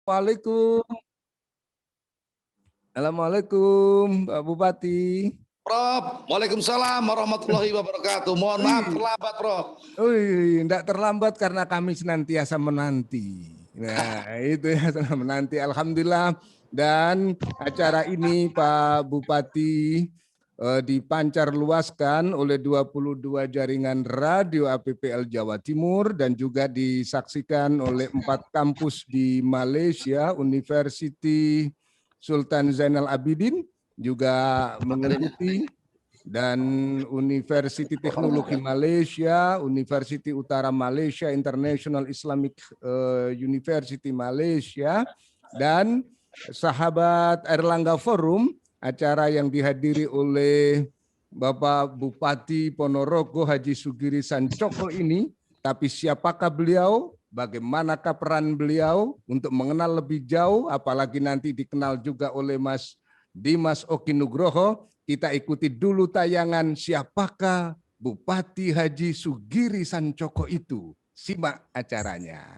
Waalaikumsalam. Assalamualaikum, Pak Bupati. Prof, Waalaikumsalam warahmatullahi wabarakatuh. Mohon maaf terlambat, Prof. Tidak terlambat karena kami senantiasa menanti. Nah, itu ya, menanti. Alhamdulillah. Dan acara ini Pak Bupati dipancar luaskan oleh 22 jaringan radio APPL Jawa Timur dan juga disaksikan oleh 4 kampus di Malaysia, University Sultan Zainal Abidin juga mengikuti, dan University Teknologi Malaysia, University Utara Malaysia, International Islamic University Malaysia, dan sahabat Erlangga Forum, acara yang dihadiri oleh Bapak Bupati Ponorogo Haji Sugiri Sancoko ini. Tapi siapakah beliau? Bagaimanakah peran beliau untuk mengenal lebih jauh, apalagi nanti dikenal juga oleh Mas Dimas Oki Nugroho. Kita ikuti dulu tayangan siapakah Bupati Haji Sugiri Sancoko itu. Simak acaranya.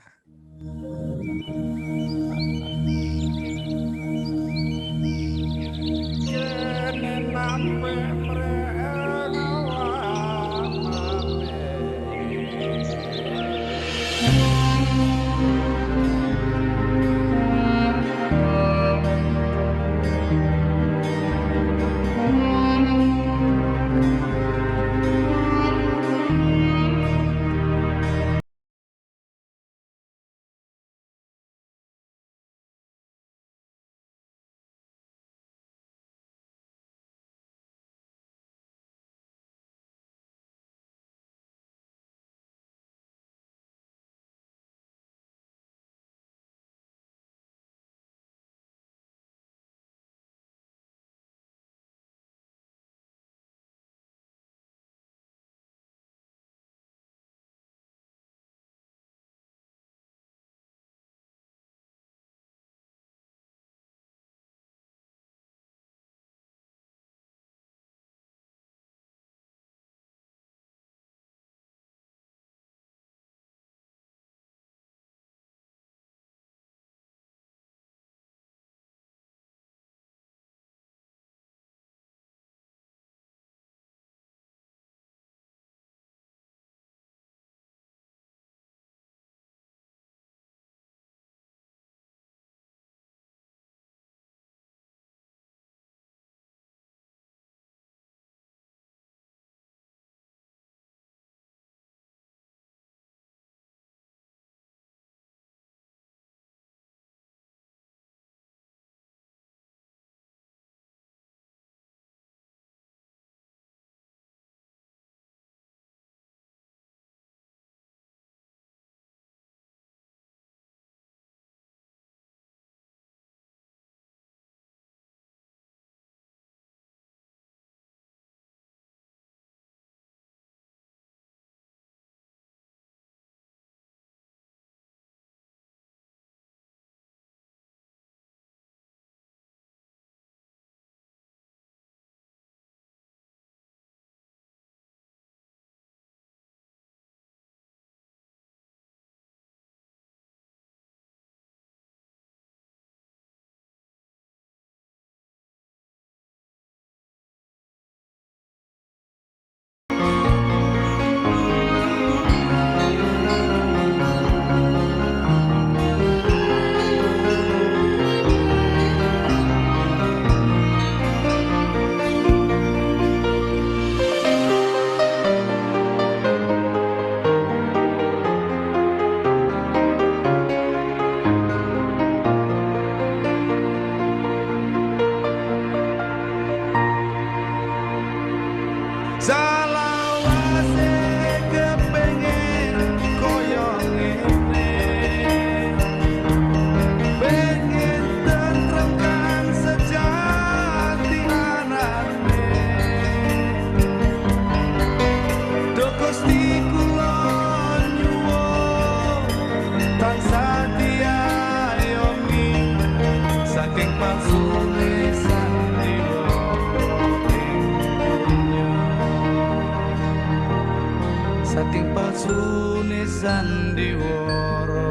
Saking palsune sandiwara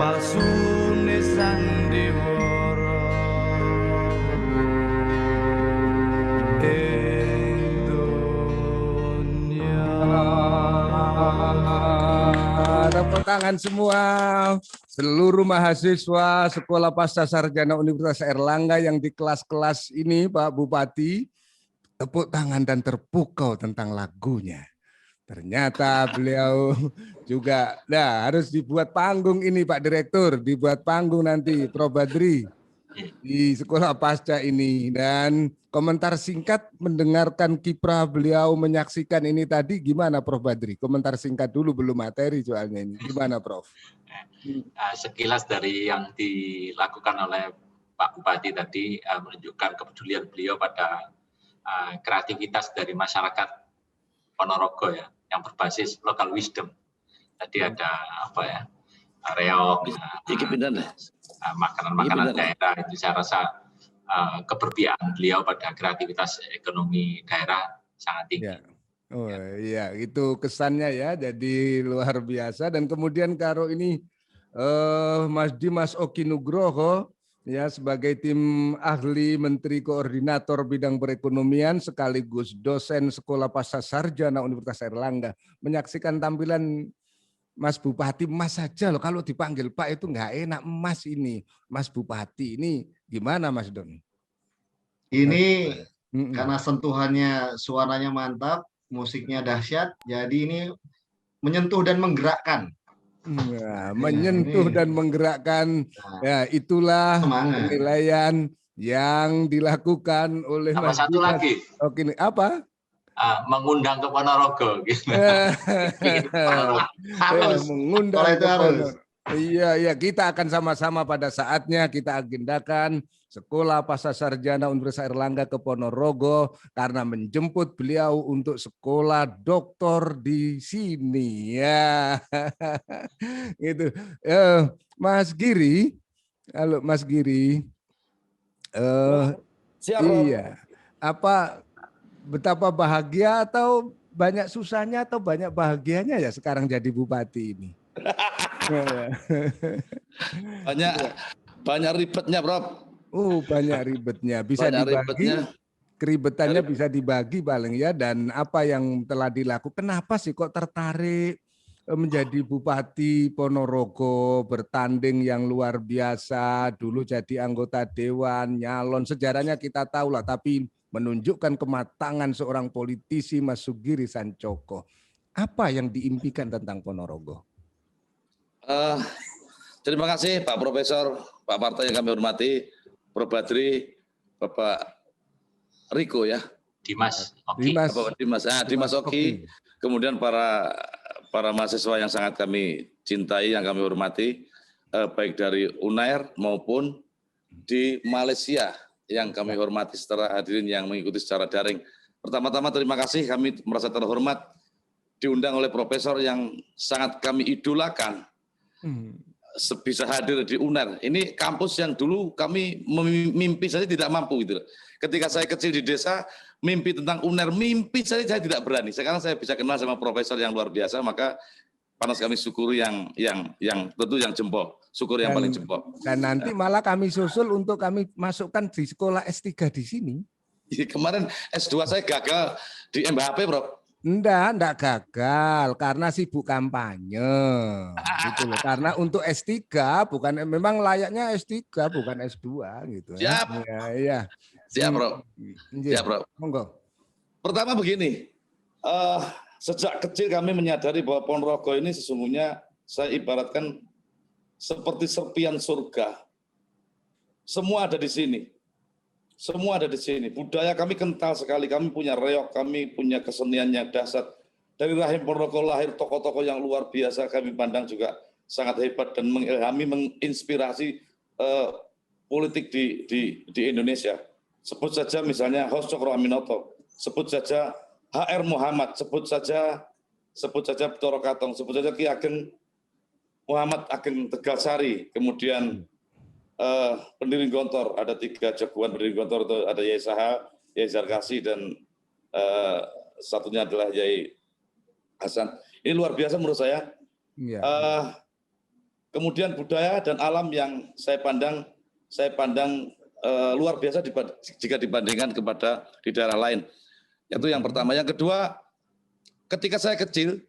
palsune sandiwara ing donya. Tepuk tangan semua seluruh mahasiswa Sekolah Pasca Sarjana Universitas Airlangga yang di kelas-kelas ini, Pak Bupati. Tepuk tangan dan terpukau tentang lagunya. Ternyata beliau juga, harus dibuat panggung ini Pak Direktur, dibuat panggung nanti Prof Badri di Sekolah Pasca ini. Dan komentar singkat mendengarkan kiprah beliau menyaksikan ini tadi, gimana Prof Badri? Komentar singkat dulu, belum materi soalnya ini. Gimana Prof? Sekilas dari yang dilakukan oleh Pak Bupati tadi menunjukkan kepedulian beliau pada kreativitas dari masyarakat Ponorogo ya, yang berbasis local wisdom. Tadi ada apa ya, reok, makanan-makanan daerah, itu saya rasa keberpihakan beliau pada kreativitas ekonomi daerah sangat tinggi. Ya. Oh iya, itu kesannya ya, jadi luar biasa. Dan kemudian kalau ini Mas Dimas Oki Nugroho ya sebagai tim ahli Menteri Koordinator Bidang Perekonomian sekaligus dosen Sekolah Pasca Sarjana Universitas Airlangga menyaksikan tampilan Mas Bupati. Mas saja loh, kalau dipanggil Pak itu nggak enak, Mas ini. Mas Bupati ini gimana Mas Don? Ini karena sentuhannya suaranya mantap, musiknya dahsyat, jadi ini menyentuh dan menggerakkan. Nah, menyentuh dan menggerakkan, ya itulah penilaian yang dilakukan oleh Mas satu Dimas. lagi. Oke, apa? Mengundang ke Ponorogo. Gitu. Harus. Mengundang Kalau itu ke harus. Ponorogo. Iya, kita akan sama-sama pada saatnya kita agendakan Sekolah Pasca Sarjana Universitas Airlangga ke Ponorogo karena menjemput beliau untuk sekolah doktor di sini ya. Gitu. Mas Giri, halo Mas Giri. Iya. Apa betapa bahagia atau banyak susahnya atau banyak bahagianya ya sekarang jadi bupati ini? Banyak ribetnya, Prof. Banyak ribetnya. Bisa banyak dibagi, ribetnya. keribetannya bisa dibagi paling ya. Dan apa yang telah dilakukan, kenapa sih kok tertarik menjadi Bupati Ponorogo, bertanding yang luar biasa, dulu jadi anggota dewan, nyalon, sejarahnya kita tahu lah, tapi menunjukkan kematangan seorang politisi Mas Sugiri Sancoko. Apa yang diimpikan tentang Ponorogo? Terima kasih Pak Profesor, Pak Parto yang kami hormati, Prof Badri, Bapak Riko ya. Dimas Oki. Dimas Oki. Kemudian para mahasiswa yang sangat kami cintai, yang kami hormati, baik dari UNAIR maupun di Malaysia yang kami hormati secara hadirin yang mengikuti secara daring. Pertama-tama terima kasih, kami merasa terhormat diundang oleh profesor yang sangat kami idolakan. Bisa hadir di UNAIR. Ini kampus yang dulu kami mimpi saja tidak mampu gitu. Ketika saya kecil di desa, mimpi tentang UNAIR, mimpi saya tidak berani. Sekarang saya bisa kenal sama profesor yang luar biasa, maka panas kami syukuri yang tentu yang jempol, syukur yang paling jempol. Dan nanti malah kami susul untuk kami masukkan di sekolah S3 di sini. Kemarin S2 saya gagal di MHP, Bro. Enggak gagal karena sibuk kampanye. Gitu loh. Karena untuk S3 bukan, memang layaknya S3 bukan S2 gitu. Siap. Ya. Siap, Bro. Siap, Bro. Monggo. Pertama begini, sejak kecil kami menyadari bahwa Ponorogo ini sesungguhnya saya ibaratkan seperti serpian surga. Semua ada di sini. Semua ada di sini. Budaya kami kental sekali. Kami punya reok, kami punya kesenian yang dahsyat. Dari rahim Ponorogo lahir tokoh-tokoh yang luar biasa. Kami pandang juga sangat hebat dan mengilhami, menginspirasi politik di Indonesia. Sebut saja misalnya Hos Cokro Aminoto, sebut saja HR Muhammad, sebut saja Toro Katong, sebut saja Ki Ageng Muhammad Ageng Tegalsari, kemudian pendiri Gontor, ada 3 jagoan pendiri Gontor, itu ada Yai Saha, Yai Zarkasi, dan satunya adalah Yai Hasan. Ini luar biasa menurut saya. kemudian budaya dan alam yang saya pandang luar biasa jika dibandingkan kepada di daerah lain. Itu yang pertama. Yang kedua, ketika saya kecil,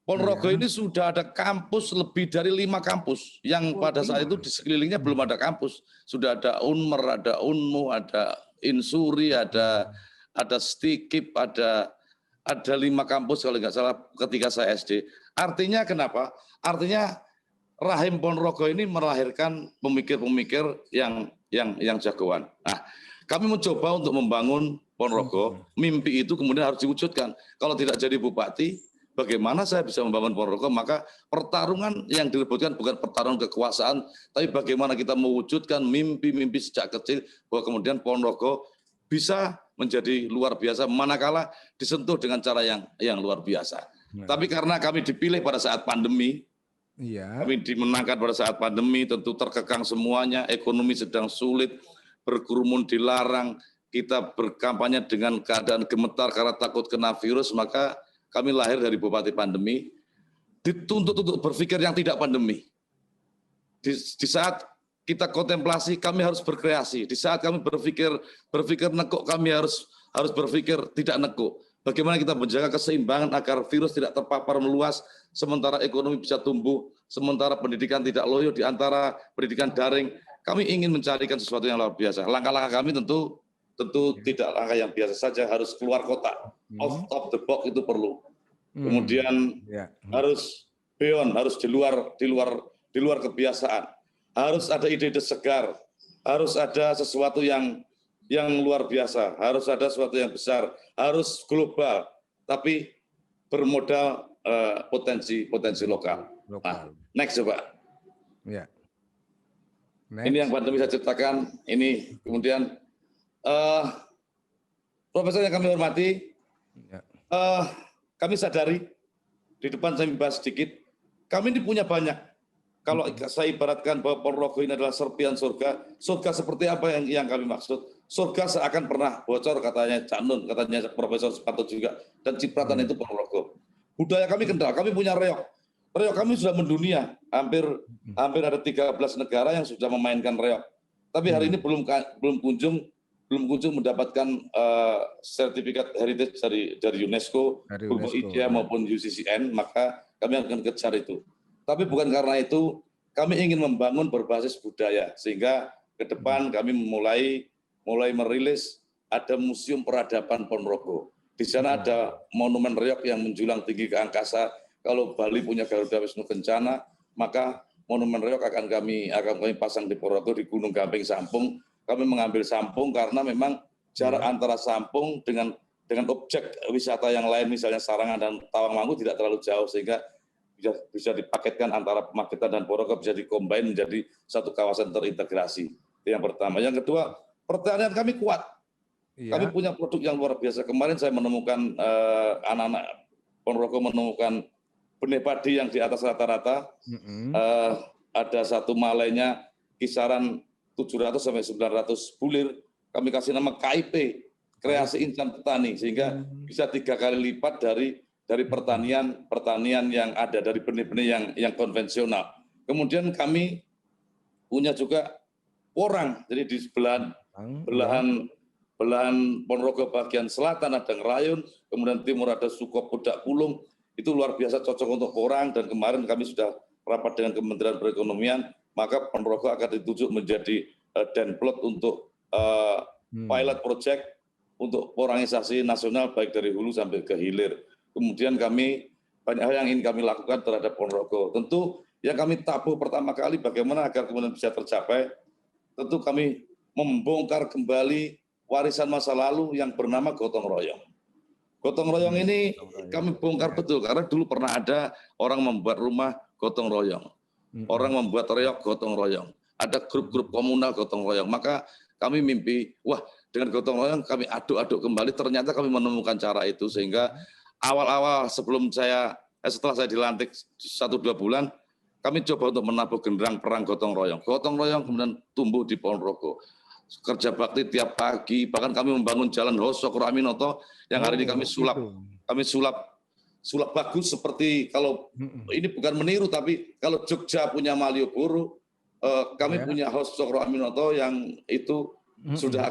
Ponorogo ini sudah ada kampus lebih dari 5 kampus yang pada saat itu di sekelilingnya belum ada kampus. Sudah ada Unmer, ada Unmu, ada Insuri, ada Stikip, ada 5 kampus kalau nggak salah ketika saya SD. Artinya kenapa? Artinya rahim Ponorogo ini melahirkan pemikir-pemikir yang jagoan. Nah, kami mencoba untuk membangun Ponorogo. Mimpi itu kemudian harus diwujudkan. Kalau tidak jadi bupati, bagaimana saya bisa membangun Ponorogo? Maka pertarungan yang direbutkan bukan pertarungan kekuasaan, tapi bagaimana kita mewujudkan mimpi-mimpi sejak kecil bahwa kemudian Ponorogo bisa menjadi luar biasa manakala disentuh dengan cara yang luar biasa. Tapi karena kami dipilih pada saat pandemi, kami dimenangkan pada saat pandemi, tentu terkekang semuanya, ekonomi sedang sulit, berkerumun dilarang, kita berkampanye dengan keadaan gemetar karena takut kena virus, maka kami lahir dari bupati pandemi, dituntut untuk berpikir yang tidak pandemi. Di saat kita kontemplasi, kami harus berkreasi. Di saat kami berpikir nekuk, kami harus berpikir tidak nekuk. Bagaimana kita menjaga keseimbangan agar virus tidak terpapar meluas, sementara ekonomi bisa tumbuh, sementara pendidikan tidak loyo di antara pendidikan daring. Kami ingin mencarikan sesuatu yang luar biasa. Langkah-langkah kami tentu tidak langkah yang biasa saja, harus keluar kota. Out of the box itu perlu. Kemudian harus beyond, harus di luar kebiasaan. Harus ada ide-ide segar, harus ada sesuatu yang luar biasa, harus ada sesuatu yang besar, harus global, tapi bermodal potensi lokal. Nah, next coba. Ya. Ini yang pandemi saya ceritakan. Ini kemudian Profesor yang kami hormati, kami sadari di depan saya membahas sedikit. Kami ini punya banyak. Kalau saya ibaratkan bahwa Ponorogo ini adalah serpian surga, surga seperti apa yang kami maksud? Surga seakan pernah bocor, katanya Cak Nun, katanya Profesor Suparto juga, dan cipratan itu Ponorogo. Budaya kami kental, kami punya reok. Reok kami sudah mendunia, hampir ada 13 negara yang sudah memainkan reok. Tapi hari ini belum kunjung mendapatkan sertifikat heritage dari UNESCO, IDEA maupun UCCN, maka kami akan kejar itu. Tapi bukan karena itu, kami ingin membangun berbasis budaya, sehingga ke depan kami mulai merilis ada Museum Peradaban Ponorogo. Di sana ada monumen reok yang menjulang tinggi ke angkasa. Kalau Bali punya Garuda Wisnu Kencana, maka monumen reok akan kami pasang di Ponorogo, di Gunung Gamping Sampung. Kami mengambil Sampung karena memang jarak antara Sampung dengan objek wisata yang lain, misalnya Sarangan dan Tawangmangu tidak terlalu jauh, sehingga bisa dipaketkan antara Pemagetan dan Ponorogo, bisa dikombin menjadi satu kawasan terintegrasi. Itu yang pertama. Yang kedua, pertanian kami kuat. Kami punya produk yang luar biasa. Kemarin saya menemukan anak-anak Ponorogo menemukan benih padi yang di atas rata-rata. Ada satu malainya kisaran 700 sampai 900 bulir. Kami kasih nama KIP, Kreasi Insan Petani, sehingga bisa 3 kali lipat dari pertanian yang ada, dari benih-benih yang konvensional. Kemudian kami punya juga porang, jadi di belahan Ponorogo bagian selatan ada Ngerayun, kemudian timur ada Sukop Pudak Pulung, itu luar biasa cocok untuk porang, dan kemarin kami sudah rapat dengan Kementerian Perekonomian, maka Ponorogo akan ditunjuk menjadi Denplot untuk pilot project untuk porangisasi nasional baik dari hulu sampai ke hilir. Kemudian kami banyak hal yang ingin kami lakukan terhadap Ponorogo. Tentu yang kami tabuh pertama kali bagaimana agar kemudian bisa tercapai, tentu kami membongkar kembali warisan masa lalu yang bernama gotong royong. Gotong royong ini kami bongkar betul, karena dulu pernah ada orang membuat rumah gotong royong, orang membuat reok gotong royong, ada grup-grup komunal gotong royong. Maka kami mimpi, wah dengan gotong royong kami aduk-aduk kembali, ternyata kami menemukan cara itu, sehingga awal-awal setelah saya dilantik 1-2 bulan, kami coba untuk menabuh genderang perang gotong royong. Gotong royong kemudian tumbuh di Ponorogo. Kerja bakti tiap pagi, bahkan kami membangun jalan Hoso Kuraminoto yang hari ini kami sulap sulap bagus seperti kalau ini bukan meniru, tapi kalau Jogja punya Malioboro, kami punya House Cokro Aminoto yang itu sudah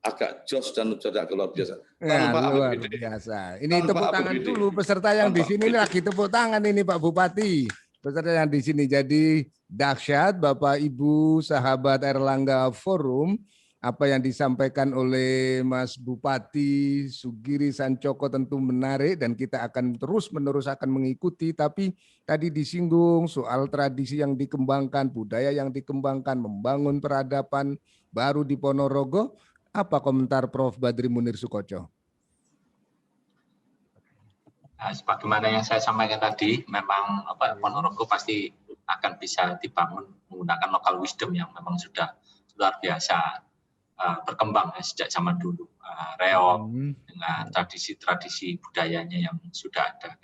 agak jos dan sudah agak luar biasa. Ya, Tanpa luar APBD. biasa. Ini Tanpa tepuk tangan APBD. dulu peserta yang di sini ini lagi tepuk tangan ini Pak Bupati. Peserta yang di sini jadi dahsyat Bapak Ibu sahabat Erlangga Forum. Apa yang disampaikan oleh Mas Bupati Sugiri Sancoko tentu menarik dan kita akan terus-menerus akan mengikuti. Tapi tadi disinggung soal tradisi yang dikembangkan, budaya yang dikembangkan, membangun peradaban baru di Ponorogo. Apa komentar Prof. Badri Munir Sukoco? Nah, sebagaimana yang saya sampaikan tadi, memang Ponorogo pasti akan bisa dibangun menggunakan local wisdom yang memang sudah luar biasa berkembang sejak zaman dulu, reog dengan tradisi-tradisi budayanya yang sudah ada.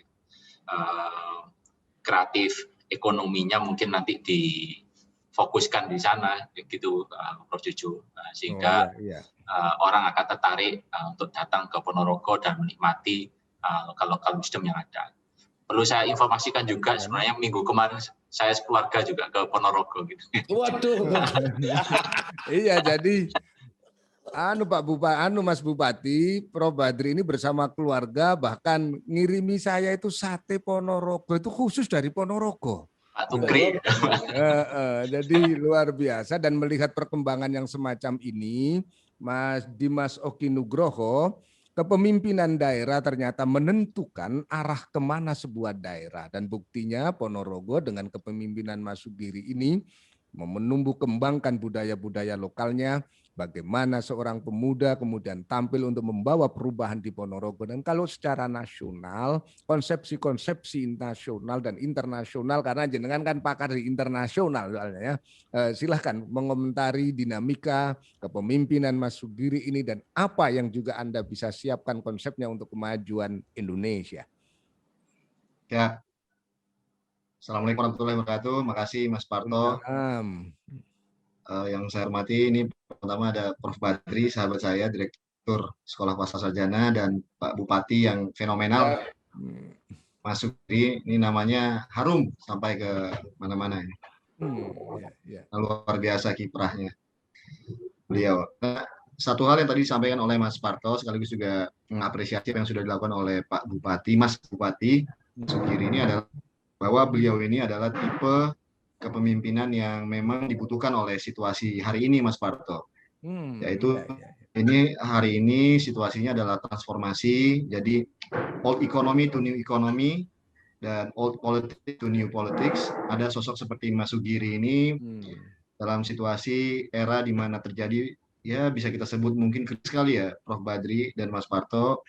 Kreatif ekonominya mungkin nanti difokuskan di sana, gitu, Prof. Juju, sehingga orang akan tertarik untuk datang ke Ponorogo dan menikmati lokal wisdom yang ada. Perlu saya informasikan juga, sebenarnya minggu kemarin saya sekeluarga juga ke Ponorogo gitu. Waduh. Iya, jadi Pak Bupati, Mas Bupati, Prof. Badri ini bersama keluarga bahkan ngirimi saya itu sate Ponorogo, itu khusus dari Ponorogo. Jadi luar biasa dan melihat perkembangan yang semacam ini, Mas Dimas Oki Nugroho, kepemimpinan daerah ternyata menentukan arah kemana sebuah daerah. Dan buktinya Ponorogo dengan kepemimpinan Mas Sugiri ini menumbuh kembangkan budaya-budaya lokalnya, bagaimana seorang pemuda kemudian tampil untuk membawa perubahan di Ponorogo. Dan kalau secara nasional, konsepsi-konsepsi nasional dan internasional, karena jenengan kan pakar di internasional soalnya ya, silahkan mengomentari dinamika kepemimpinan Mas Sugiri ini dan apa yang juga Anda bisa siapkan konsepnya untuk kemajuan Indonesia. Ya. Assalamualaikum warahmatullahi wabarakatuh. Makasih Mas Parto. Yang saya hormati ini pertama ada Prof. Badri, sahabat saya, Direktur Sekolah Pasca Sarjana, dan Pak Bupati yang fenomenal, Mas Sugiri. Ini namanya harum sampai ke mana-mana. Luar biasa kiprahnya beliau. Nah, satu hal yang tadi disampaikan oleh Mas Parto, sekaligus juga mengapresiasi yang sudah dilakukan oleh Pak Bupati, Mas Bupati Sugiri ini adalah bahwa beliau ini adalah tipe kepemimpinan yang memang dibutuhkan oleh situasi hari ini, Mas Parto. Yaitu ini hari ini situasinya adalah transformasi, jadi old economy to new economy dan old politics to new politics. Ada sosok seperti Mas Sugiri ini dalam situasi era di mana terjadi, ya bisa kita sebut mungkin kritis sekali ya, Prof. Badri dan Mas Parto,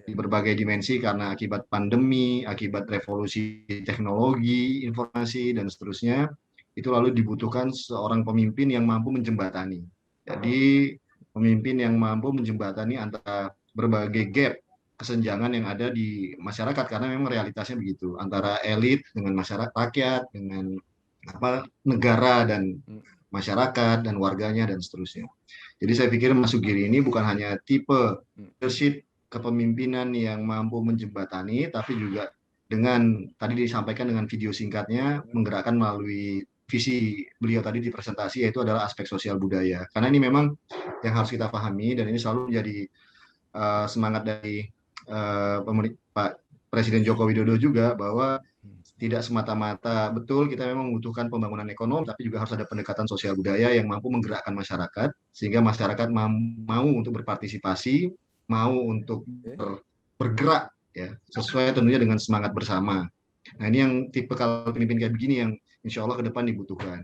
di berbagai dimensi karena akibat pandemi, akibat revolusi teknologi, informasi, dan seterusnya. Itu lalu dibutuhkan seorang pemimpin yang mampu menjembatani. Jadi pemimpin yang mampu menjembatani antara berbagai gap, kesenjangan yang ada di masyarakat, karena memang realitasnya begitu, antara elit dengan masyarakat, rakyat dengan negara dan masyarakat dan warganya dan seterusnya. Jadi saya pikir Mas Sugiri ini bukan hanya tipe leadership kepemimpinan yang mampu menjembatani, tapi juga dengan tadi disampaikan dengan video singkatnya menggerakkan melalui visi beliau tadi di presentasi, yaitu adalah aspek sosial budaya. Karena ini memang yang harus kita pahami dan ini selalu menjadi semangat dari Pak Presiden Joko Widodo juga, bahwa tidak semata-mata betul kita memang membutuhkan pembangunan ekonomi, tapi juga harus ada pendekatan sosial budaya yang mampu menggerakkan masyarakat, sehingga masyarakat mau untuk berpartisipasi, mau untuk bergerak, ya, sesuai tentunya dengan semangat bersama. Nah, ini yang tipe kalau pemimpin kayak begini yang insya Allah ke depan dibutuhkan.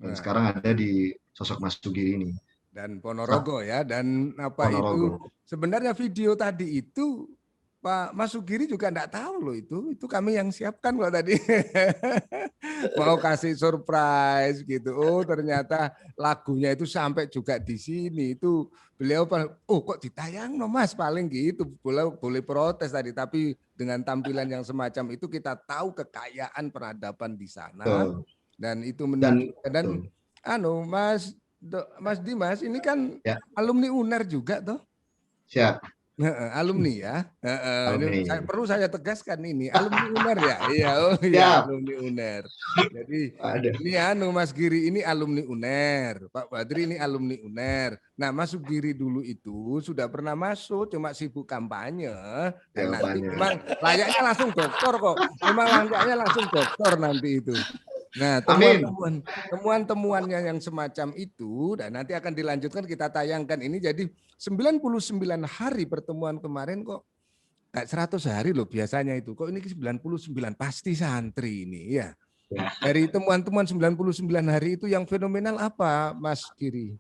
Dan sekarang ada di sosok Mas Sugiri ini. Dan Ponorogo ya, dan apa Ponorogo. itu sebenarnya video tadi itu Pak Mas Sugiri juga enggak tahu loh itu kami yang siapkan kok tadi. Mau kasih surprise gitu. Oh, ternyata lagunya itu sampai juga di sini. Itu beliau kok ditayang no Mas, paling gitu. Boleh protes tadi, tapi dengan tampilan yang semacam itu kita tahu kekayaan peradaban di sana. Dan itu menunjukkan dan Mas Dimas ini kan alumni UNER juga toh? Siap. Alumni ya. Ini Alumni. perlu saya tegaskan ini alumni UNER ya. Iya, oh iya Siap. alumni UNER. Jadi Ada. ini Mas Giri ini alumni UNER, Pak Badri ini alumni UNER. Nah, Mas Sugiri dulu itu sudah pernah masuk, cuma sibuk kampanye. Dan nanti Kampanye. memang layaknya langsung doktor kok. Memang layaknya langsung doktor nanti itu. Nah, Amin. temuan-temuannya yang semacam itu dan nanti akan dilanjutkan kita tayangkan ini jadi 99 hari pertemuan kemarin kok enggak 100 hari loh biasanya itu. Kok ini 99 pasti santri ini ya. Dari temuan-temuan 99 hari itu yang fenomenal apa Mas Giri?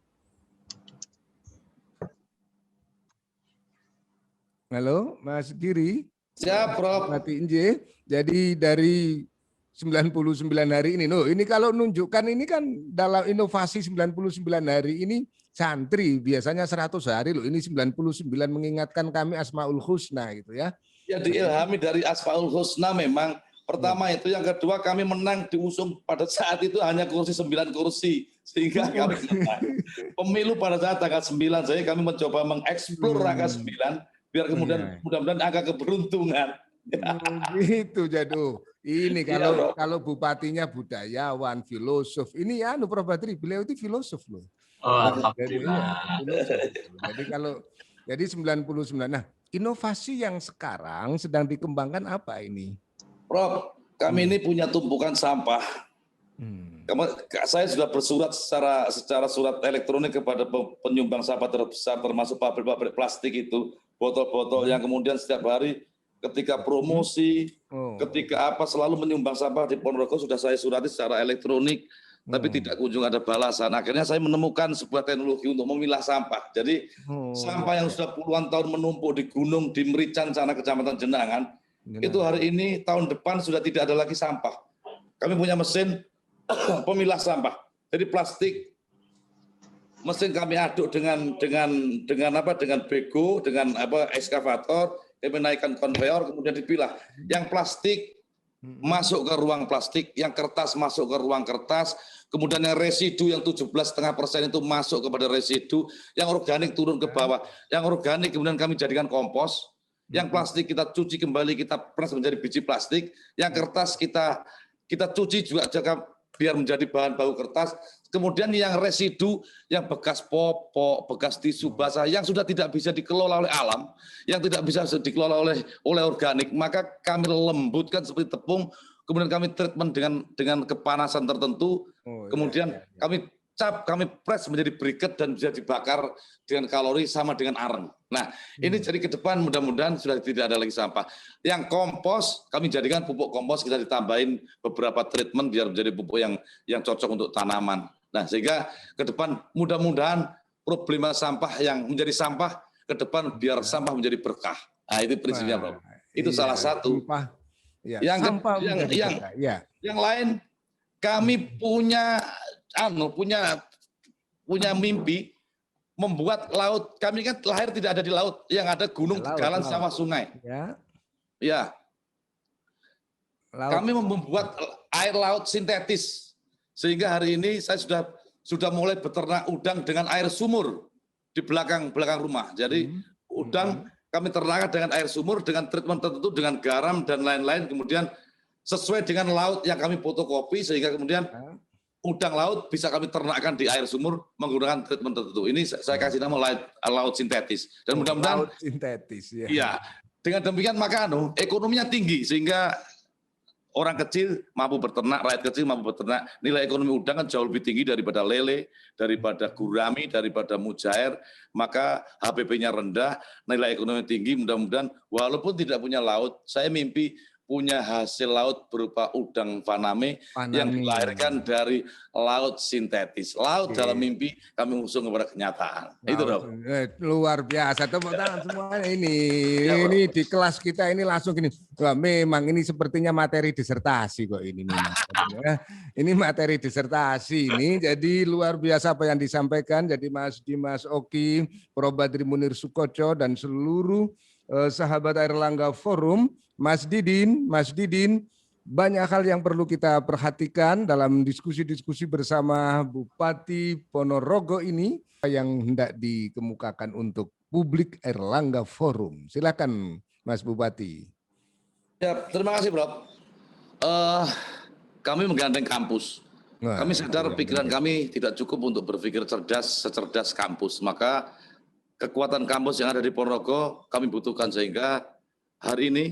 Halo, Mas Giri? Siap, Prof. Mati Inje. Jadi dari 99 hari ini. Loh, ini kalau nunjukkan ini kan dalam inovasi 99 hari ini santri biasanya 100 hari loh. Ini 99 mengingatkan kami Asmaul Husna gitu ya. Ya diilhami dari Asmaul Husna memang. Pertama itu, yang kedua kami menang diusung pada saat itu hanya kursi 9 kursi. Sehingga kami menang. Pemilu pada saat tanggal 9 saja kami mencoba mengeksplor angka 9 biar kemudian mudah-mudahan angka keberuntungan. Gitu Jadu. Ini kalau bupatinya budayawan, filosof. Ini ya Prof Badri, beliau itu filosof loh. Oh, Jadi, alhamdulillah. jadi jadi 99. Nah, inovasi yang sekarang sedang dikembangkan apa ini? Prof, kami ini punya tumpukan sampah. Saya sudah bersurat secara surat elektronik kepada penyumbang sampah terbesar termasuk pabrik-pabrik plastik itu, botol-botol yang kemudian setiap hari ketika promosi, ketika apa selalu menyumbang sampah di Ponorogo sudah saya surati secara elektronik, tapi tidak kunjung ada balasan. Akhirnya saya menemukan sebuah teknologi untuk memilah sampah. Jadi sampah yang sudah puluhan tahun menumpuk di gunung di Merican sana Kecamatan Jenangan, itu hari ini tahun depan sudah tidak ada lagi sampah. Kami punya mesin pemilah sampah. Jadi plastik mesin kami aduk dengan bego, dengan ekskavator, kami naikkan konveyor kemudian dipilah. Yang plastik masuk ke ruang plastik, yang kertas masuk ke ruang kertas, kemudian yang residu yang 17,5% itu masuk kepada residu, yang organik turun ke bawah. Yang organik kemudian kami jadikan kompos, yang plastik kita cuci kembali, kita press menjadi biji plastik, yang kertas kita cuci juga biar menjadi bahan baku kertas. Kemudian yang residu, yang bekas popok, bekas tisu basah, yang sudah tidak bisa dikelola oleh alam, yang tidak bisa dikelola oleh organik, maka kami lembutkan seperti tepung, kemudian kami treatment dengan kepanasan tertentu, kemudian kami cap, kami press menjadi briket dan bisa dibakar dengan kalori sama dengan areng. Nah, ini jadi ke depan mudah-mudahan sudah tidak ada lagi sampah. Yang kompos, kami jadikan pupuk kompos, kita ditambahin beberapa treatment biar menjadi pupuk yang cocok untuk tanaman. Nah, sehingga ke depan mudah-mudahan problema sampah yang menjadi sampah, ke depan biar sampah menjadi berkah. Nah, itu prinsipnya, Bro. Itu salah satu. Yang lain, kami punya mimpi membuat laut. Kami kan lahir tidak ada di laut, yang ada gunung, tegalan, sama sungai. Ya. Kami membuat air laut sintetis. Sehingga hari ini saya sudah mulai beternak udang dengan air sumur di belakang rumah. Jadi udang kami ternak dengan air sumur, dengan treatment tertentu, dengan garam dan lain-lain. Kemudian sesuai dengan laut yang kami fotokopi, sehingga kemudian udang laut bisa kami ternakkan di air sumur menggunakan treatment tertentu. Ini saya kasih nama laut sintetis. Dan mudah-mudahan laut sintetis ya. Iya. Dengan demikian maka ekonominya tinggi, sehingga orang kecil mampu beternak, rakyat kecil mampu beternak. Nilai ekonomi udang kan jauh lebih tinggi daripada lele, daripada gurami, daripada mujair. Maka HPP-nya rendah, nilai ekonomi tinggi. Mudah-mudahan walaupun tidak punya laut, saya mimpi punya hasil laut berupa udang faname yang dilahirkan dari laut sintetis. Laut dalam mimpi kami usung kepada kenyataan. Itu dong. Luar biasa, tepuk tangan semuanya ini. Ini di kelas kita ini langsung gini. Wah, memang ini sepertinya materi disertasi kok ini. Ini materi disertasi ini. Jadi luar biasa apa yang disampaikan. Jadi Mas Dimas Oki, Prof Badri Munir Sukoco dan seluruh sahabat Airlangga Forum. Mas Didin, banyak hal yang perlu kita perhatikan dalam diskusi-diskusi bersama Bupati Ponorogo ini yang hendak dikemukakan untuk Publik Erlangga Forum. Silakan Mas Bupati. Ya, terima kasih, Bro. Kami menggandeng kampus. Wah, Kami sadar yang pikiran penting. kami tidak cukup untuk berpikir secerdas kampus. Maka kekuatan kampus yang ada di Ponorogo kami butuhkan, sehingga hari ini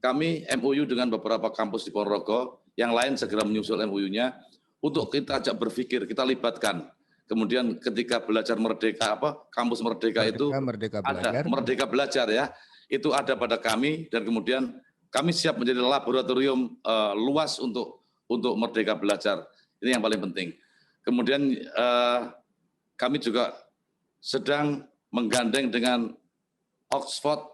kami MOU dengan beberapa kampus di Ponorogo, yang lain segera menyusul MOU-nya untuk kita ajak berpikir, kita libatkan. Kemudian ketika belajar merdeka, kampus merdeka itu Merdeka ada Belajar. Merdeka Belajar ya, itu ada pada kami, dan kemudian kami siap menjadi laboratorium luas untuk Merdeka Belajar. Ini yang paling penting. Kemudian kami juga sedang menggandeng dengan Oxford,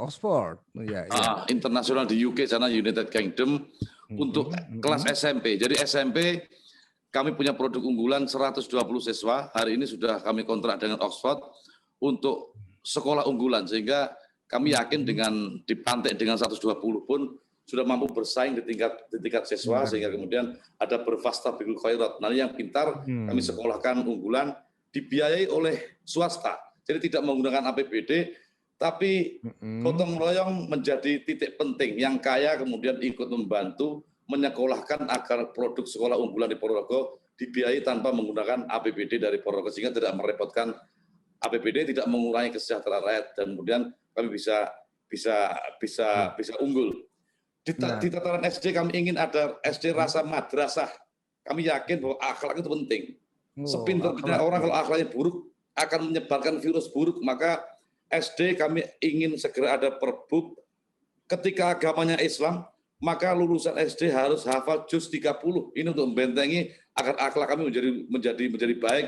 Oxford. Ya, ya. internasional di UK sana, United Kingdom, untuk kelas SMP. Jadi SMP kami punya produk unggulan 120 siswa. Hari ini sudah kami kontrak dengan Oxford untuk sekolah unggulan, sehingga kami yakin dengan dipantik dengan 120 pun sudah mampu bersaing di tingkat siswa, sehingga kemudian ada berfastabiqul khairat. Nah, yang pintar kami sekolahkan unggulan dibiayai oleh swasta. Jadi tidak menggunakan APBD, tapi gotong royong menjadi titik penting. Yang kaya kemudian ikut membantu menyekolahkan agar produk sekolah unggulan di Ponorogo dibiayai tanpa menggunakan APBD dari Ponorogo, sehingga tidak merepotkan APBD, tidak mengurangi kesejahteraan rakyat, dan kemudian kami bisa unggul. Di tataran SD kami ingin ada SD rasa madrasah. Kami yakin bahwa akhlak itu penting. Sepintar-pintar orang kalau akhlaknya buruk akan menyebarkan virus buruk, maka SD kami ingin segera ada perbub. Ketika agamanya Islam, maka lulusan SD harus hafal juz 30. Ini untuk membentengi agar akhlak kami menjadi baik.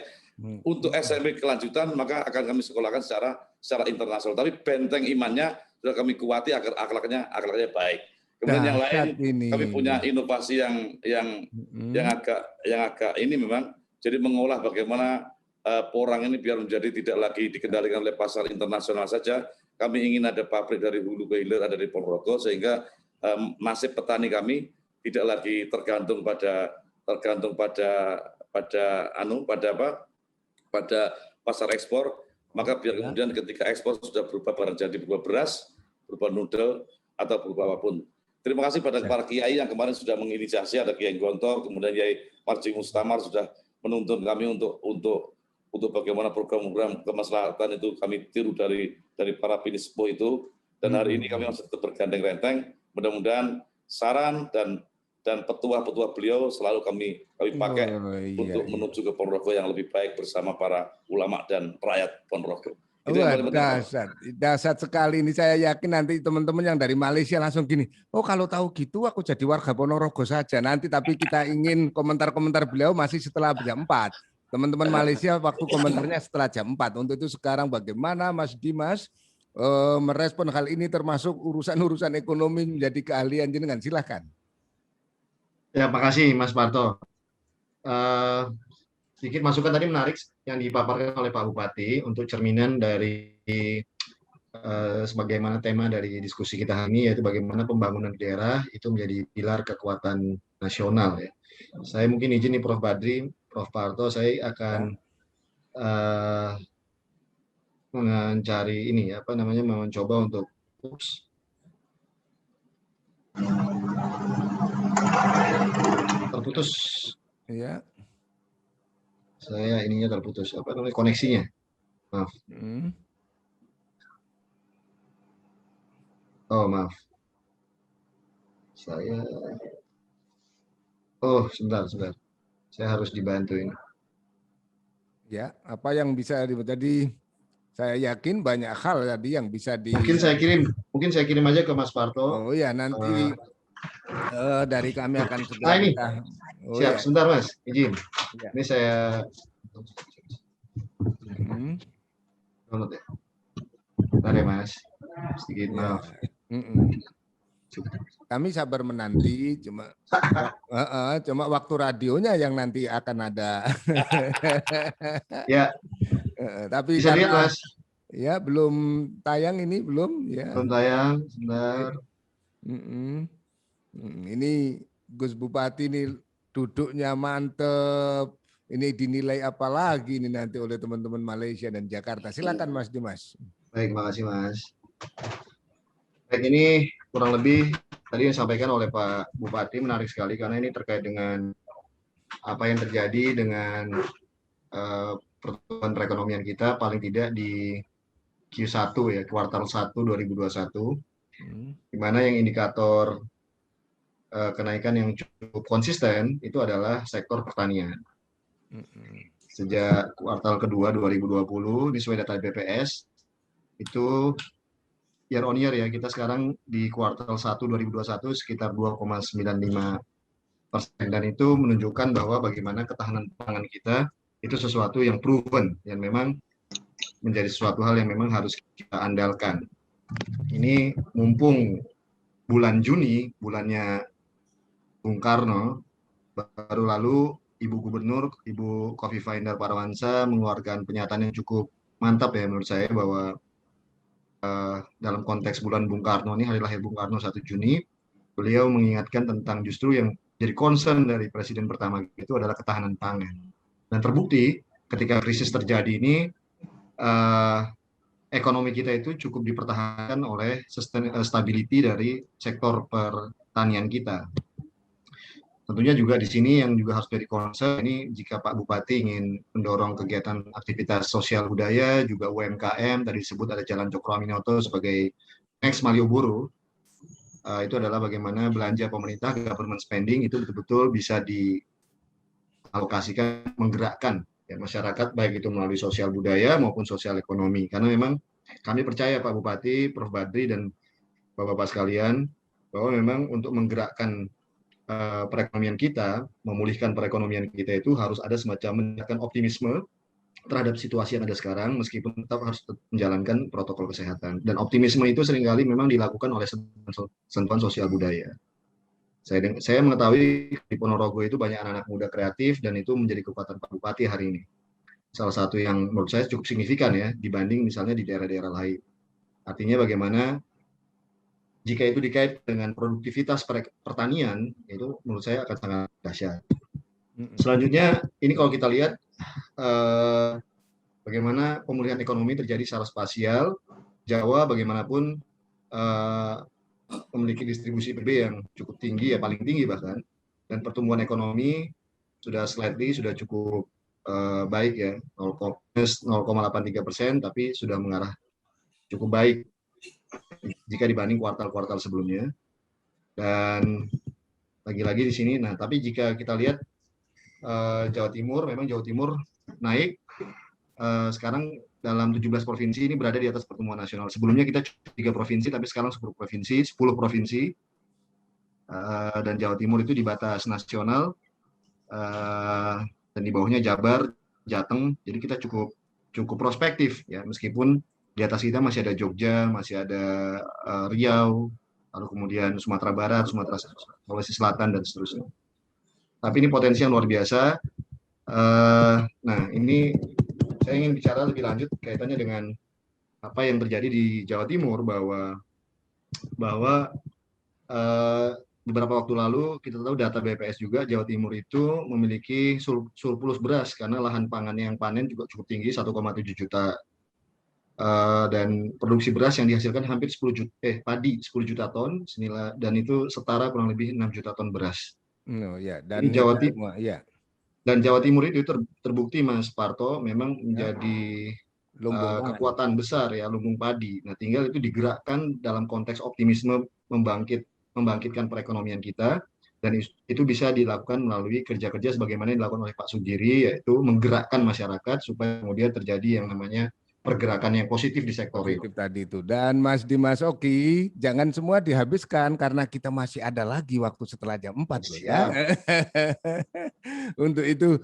Untuk SMP kelanjutan, maka akan kami sekolahkan secara internasional. Tapi benteng imannya sudah kami kuati agar akhlaknya baik. Kemudian yang lain, kami punya inovasi yang agak ini memang, jadi mengolah bagaimana porang ini biar menjadi tidak lagi dikendalikan oleh pasar internasional saja. Kami ingin ada pabrik dari hulu ke hilir ada di Ponorogo, sehingga nasib petani kami tidak lagi tergantung pada pasar ekspor. Maka biar kemudian ketika ekspor sudah berubah barang jadi, berupa beras, berupa noodle, atau berupa apapun. Terima kasih pada para kiai yang kemarin sudah menginisiasi, ada Kiai Gontor, kemudian Kiai Marji Mustamar sudah menuntun kami untuk bagaimana program-program kemaslahatan itu kami tiru dari para pinispo itu. Dan hari ini kami masih tetap bergandeng renteng. Mudah-mudahan saran dan petua-petua beliau selalu kami pakai untuk menuju ke Ponorogo yang lebih baik bersama para ulama dan rakyat Ponorogo. Wah, dahsyat sekali ini. Saya yakin nanti teman-teman yang dari Malaysia langsung gini, oh kalau tahu gitu aku jadi warga Ponorogo saja nanti. Tapi kita ingin komentar-komentar beliau masih setelah jam 4. Teman-teman Malaysia waktu komentarnya setelah jam 4. Untuk itu sekarang bagaimana Mas Dimas merespon hal ini, termasuk urusan-urusan ekonomi menjadi keahlian jenengan? Silakan. Ya, makasih Mas Parto. Sedikit masukan tadi menarik yang dipaparkan oleh Pak Bupati untuk cerminan dari sebagaimana tema dari diskusi kita hari ini, yaitu bagaimana pembangunan daerah itu menjadi pilar kekuatan nasional. Ya. Saya mungkin izin nih Prof. Badri, Prof. Parto, saya akan mencari ini mencoba untuk terputus. Iya. Saya ininya terputus, koneksinya. Maaf. Oh, maaf. Sebentar. Saya harus dibantu ini. Ya, apa yang bisa jadi saya yakin banyak hal tadi yang bisa Mungkin saya kirim aja ke Mas Parto. Oh ya, nanti dari kami akan segera. Nah, ini. Siap, sebentar Mas, izin. Ya. Ini saya download ya. Bentar ya Mas, sedikit maaf. Kami sabar menanti, cuma waktu radionya yang nanti akan ada. Ya. Tapi bisa lihat Mas. Ya, belum tayang ini belum ya. Belum tayang, sebentar. Ini Gus Bupati ini duduknya mantep, ini dinilai apa lagi ini nanti oleh teman-teman Malaysia dan Jakarta. Silakan Mas Dimas. Baik, makasih Mas. Baik, ini kurang lebih tadi yang disampaikan oleh Pak Bupati menarik sekali karena ini terkait dengan apa yang terjadi dengan pertumbuhan perekonomian kita paling tidak di Q1 ya, kuartal 1 2021, di mana yang indikator kenaikan yang cukup konsisten itu adalah sektor pertanian. Sejak kuartal kedua 2020, sesuai data BPS, itu year on year ya, kita sekarang di kuartal 1 2021 sekitar 2,95%, dan itu menunjukkan bahwa bagaimana ketahanan pangan kita itu sesuatu yang proven, yang memang menjadi sesuatu hal yang memang harus kita andalkan. Ini mumpung bulan Juni, bulannya Bung Karno, baru lalu Ibu Gubernur, Ibu Khofifah Indar Parawansa mengeluarkan pernyataan yang cukup mantap ya menurut saya, bahwa dalam konteks bulan Bung Karno ini, hari lahir Bung Karno 1 Juni, beliau mengingatkan tentang justru yang jadi concern dari presiden pertama itu adalah ketahanan pangan. Dan terbukti ketika krisis terjadi ini, ekonomi kita itu cukup dipertahankan oleh stability dari sektor pertanian kita. Tentunya juga di sini yang juga harus jadi concern ini, jika Pak Bupati ingin mendorong kegiatan aktivitas sosial budaya, juga UMKM, tadi disebut ada Jalan Cokro Aminoto sebagai next Malioboro, itu adalah bagaimana belanja pemerintah, government spending itu betul-betul bisa dialokasikan, menggerakkan ya masyarakat, baik itu melalui sosial budaya maupun sosial ekonomi. Karena memang kami percaya Pak Bupati, Prof. Badri, dan Bapak-Bapak sekalian, bahwa memang untuk menggerakkan perekonomian kita, memulihkan perekonomian kita itu harus ada semacam meningkatkan optimisme terhadap situasi yang ada sekarang, meskipun tetap harus menjalankan protokol kesehatan. Dan optimisme itu seringkali memang dilakukan oleh sentuhan sosial budaya. Saya mengetahui di Ponorogo itu banyak anak-anak muda kreatif, dan itu menjadi kekuatan Pak Bupati hari ini. Salah satu yang menurut saya cukup signifikan ya, dibanding misalnya di daerah-daerah lain. Artinya bagaimana jika itu dikait dengan produktivitas pertanian, itu menurut saya akan sangat dahsyat. Selanjutnya, ini kalau kita lihat bagaimana pemulihan ekonomi terjadi secara spasial, Jawa bagaimanapun memiliki distribusi PIB yang cukup tinggi, ya paling tinggi bahkan, dan pertumbuhan ekonomi sudah cukup baik ya, 0,83%, tapi sudah mengarah cukup baik jika dibanding kuartal-kuartal sebelumnya. Dan lagi-lagi di sini, nah tapi jika kita lihat Jawa Timur, memang Jawa Timur naik, sekarang dalam 17 provinsi ini berada di atas pertumbuhan nasional. Sebelumnya kita 3 provinsi, tapi sekarang 10 provinsi, dan Jawa Timur itu di batas nasional, dan di bawahnya Jabar, Jateng, jadi kita cukup prospektif ya, meskipun di atas kita masih ada Jogja, masih ada Riau, lalu kemudian Sumatera Barat, Sulawesi Selatan, dan seterusnya. Tapi ini potensi yang luar biasa. Nah, ini saya ingin bicara lebih lanjut kaitannya dengan apa yang terjadi di Jawa Timur, bahwa beberapa waktu lalu kita tahu data BPS juga, Jawa Timur itu memiliki surplus beras karena lahan pangan yang panen juga cukup tinggi, 1,7 juta. Dan produksi beras yang dihasilkan hampir 10 juta ton senilai, dan itu setara kurang lebih 6 juta ton beras. Dan Jawa Timur itu terbukti Mas Parto memang menjadi kekuatan besar ya, lumbung padi. Nah, tinggal itu digerakkan dalam konteks optimisme membangkitkan perekonomian kita, dan itu bisa dilakukan melalui kerja-kerja sebagaimana yang dilakukan oleh Pak Sugiri, yaitu menggerakkan masyarakat supaya kemudian terjadi yang namanya pergerakan yang positif di sektor itu. Tadi itu. Dan Mas Dimas Oki, jangan semua dihabiskan karena kita masih ada lagi waktu setelah jam 4 loh ya. Untuk itu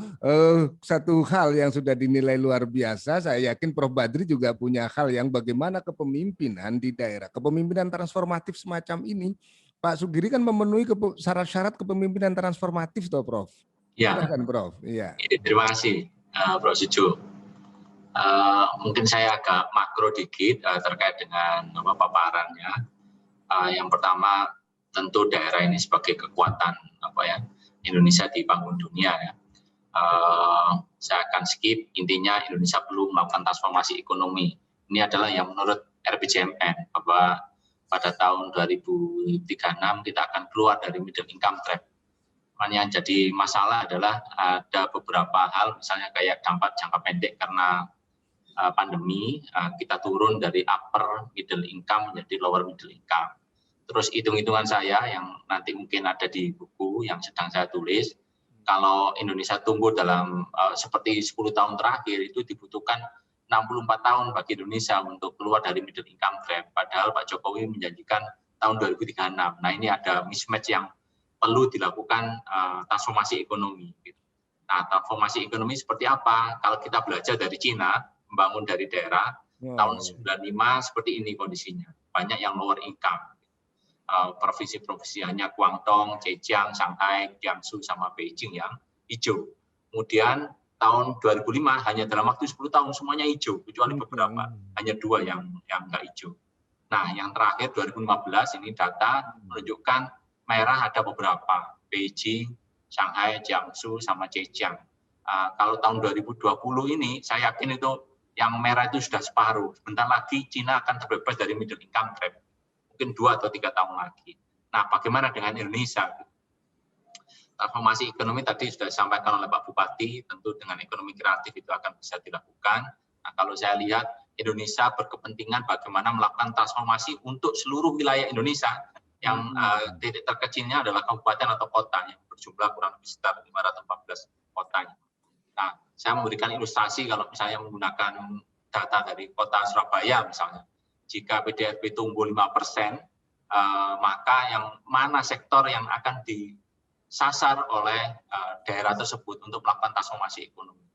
satu hal yang sudah dinilai luar biasa, saya yakin Prof. Badri juga punya hal yang bagaimana kepemimpinan di daerah, kepemimpinan transformatif semacam ini. Pak Sugiri kan memenuhi syarat-syarat kepemimpinan transformatif toh Prof. Ya. Silakan Prof. Iya. Terima kasih Prof. Sujo. Mungkin saya agak makro dikit terkait dengan paparannya. Yang pertama, tentu daerah ini sebagai kekuatan Indonesia di panggung dunia ya. saya akan skip. Intinya Indonesia perlu melakukan transformasi ekonomi. Ini adalah yang menurut RPJMN, bahwa pada tahun 2036 kita akan keluar dari middle income trap. Yang jadi masalah adalah ada beberapa hal, misalnya kayak dampak jangka pendek karena pandemi, kita turun dari upper middle income menjadi lower middle income. Terus hitung-hitungan saya yang nanti mungkin ada di buku yang sedang saya tulis, kalau Indonesia tumbuh dalam seperti 10 tahun terakhir itu dibutuhkan 64 tahun bagi Indonesia untuk keluar dari middle income trap. Padahal Pak Jokowi menjanjikan tahun 2036. Nah, ini ada mismatch yang perlu dilakukan transformasi ekonomi. Nah, transformasi ekonomi seperti apa? Kalau kita belajar dari Cina, membangun dari daerah, tahun 95 seperti ini kondisinya. Banyak yang lower income. Provinsi-provinsi hanya Guangdong, Zhejiang, Shanghai, Jiangsu, sama Beijing yang hijau. Kemudian tahun 2005 hanya dalam waktu 10 tahun semuanya hijau, kecuali beberapa, hanya 2 yang nggak hijau. Nah, yang terakhir 2015 ini data menunjukkan merah ada beberapa, Beijing, Shanghai, Jiangsu, sama Zhejiang. Kalau tahun 2020 ini saya yakin itu yang merah itu sudah separuh. Sebentar lagi Cina akan terbebas dari middle income trap. Mungkin 2 atau 3 tahun lagi. Nah, bagaimana dengan Indonesia? Transformasi ekonomi tadi sudah disampaikan oleh Pak Bupati, tentu dengan ekonomi kreatif itu akan bisa dilakukan. Nah, kalau saya lihat Indonesia berkepentingan bagaimana melakukan transformasi untuk seluruh wilayah Indonesia, yang titik terkecilnya adalah kabupaten atau kota yang berjumlah kurang lebih sekitar 514 kotanya. Nah, saya memberikan ilustrasi kalau misalnya menggunakan data dari kota Surabaya misalnya. Jika PDRB tumbuh 5%, maka yang mana sektor yang akan disasar oleh daerah tersebut untuk melakukan transformasi ekonomi.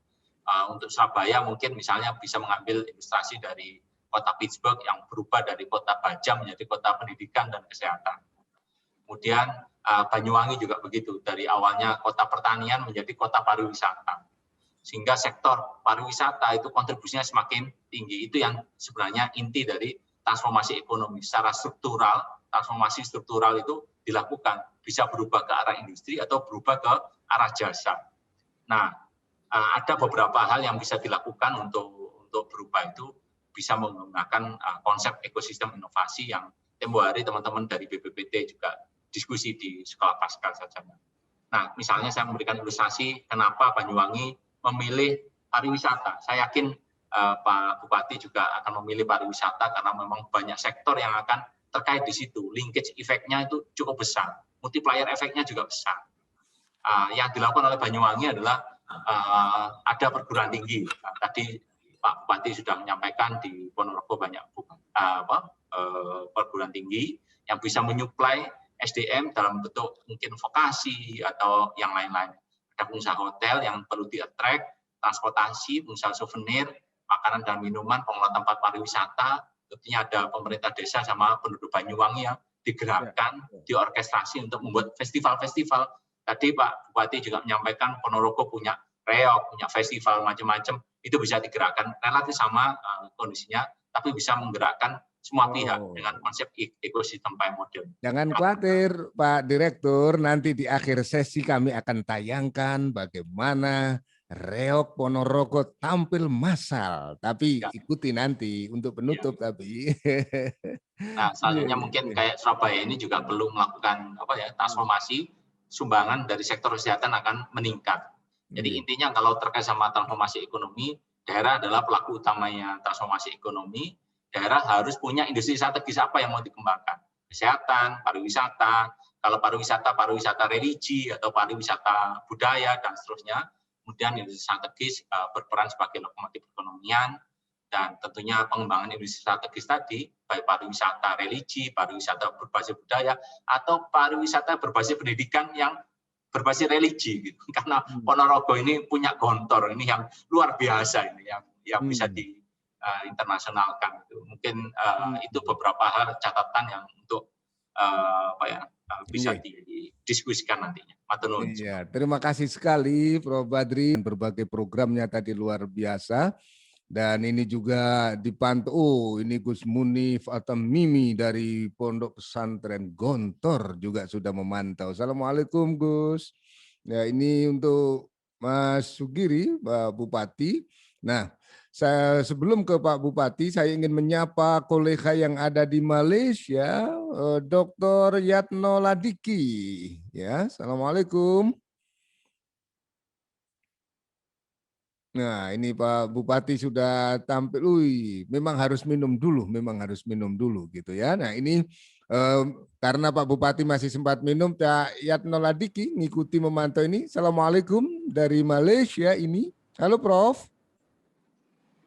Untuk Surabaya mungkin misalnya bisa mengambil ilustrasi dari kota Pittsburgh yang berubah dari kota baja menjadi kota pendidikan dan kesehatan. Kemudian Banyuwangi juga begitu, dari awalnya kota pertanian menjadi kota pariwisata. Sehingga sektor pariwisata itu kontribusinya semakin tinggi. Itu yang sebenarnya inti dari transformasi ekonomi. Secara struktural, transformasi struktural itu dilakukan, bisa berubah ke arah industri atau berubah ke arah jasa. Nah, ada beberapa hal yang bisa dilakukan untuk berubah itu, bisa menggunakan konsep ekosistem inovasi yang tempo hari teman-teman dari BPPT juga diskusi di sekolah Pascal saja. Nah, misalnya saya memberikan ilustrasi kenapa Banyuwangi memilih pariwisata. Saya yakin Pak Bupati juga akan memilih pariwisata karena memang banyak sektor yang akan terkait di situ. Linkage efeknya itu cukup besar, multiplier efeknya juga besar. Yang dilakukan oleh Banyuwangi adalah ada perguruan tinggi. Tadi Pak Bupati sudah menyampaikan di Ponorogo banyak perguruan tinggi yang bisa menyuplai SDM dalam bentuk mungkin vokasi atau yang lain-lain. Ada pengusaha hotel yang perlu di-attract, transportasi, pengusaha souvenir, makanan dan minuman, pengelola tempat pariwisata, tentunya ada pemerintah desa sama penduduk Banyuwangi yang digerakkan, diorkestrasi untuk membuat festival-festival. Tadi Pak Bupati juga menyampaikan Ponorogo punya reok, punya festival macam-macam, itu bisa digerakkan relatif sama kondisinya, tapi bisa menggerakkan semua pihak dengan konsep ekosistem pay model. Jangan khawatir Pak Direktur, nanti di akhir sesi kami akan tayangkan bagaimana reok Ponorogo tampil massal, tapi ikuti nanti untuk penutup tapi. Nah, selanjutnya mungkin kayak Surabaya ini juga perlu melakukan transformasi, sumbangan dari sektor kesehatan akan meningkat. Jadi intinya kalau terkait sama transformasi ekonomi, daerah adalah pelaku utamanya transformasi ekonomi. Daerah harus punya industri strategis apa yang mau dikembangkan. Kesehatan, pariwisata, kalau pariwisata religi atau pariwisata budaya dan seterusnya. Kemudian industri strategis berperan sebagai lokomotif perekonomian, dan tentunya pengembangan industri strategis tadi, baik pariwisata religi, pariwisata berbasis budaya, atau pariwisata berbasis pendidikan yang berbasis religi, gitu. Karena Ponorogo ini punya gontor ini yang luar biasa ini, yang bisa di internasionalkan. Mungkin itu beberapa hal catatan yang untuk bisa didiskusikan nantinya. Iya, terima kasih sekali Prof. Badri. Berbagai programnya tadi luar biasa. Dan ini juga dipantau, ini Gus Munif atau Mimi dari Pondok Pesantren Gontor juga sudah memantau. Assalamualaikum Gus. Ya, ini untuk Mas Sugiri, Pak Bupati. Nah, sebelum ke Pak Bupati, saya ingin menyapa kolega yang ada di Malaysia, Dr. Yatno Ladiki. Ya, Assalamualaikum. Nah, ini Pak Bupati sudah tampil. Memang harus minum dulu gitu ya. Nah, ini karena Pak Bupati masih sempat minum, Pak Yatno Ladiki ngikuti memantau ini. Assalamualaikum dari Malaysia ini. Halo Prof.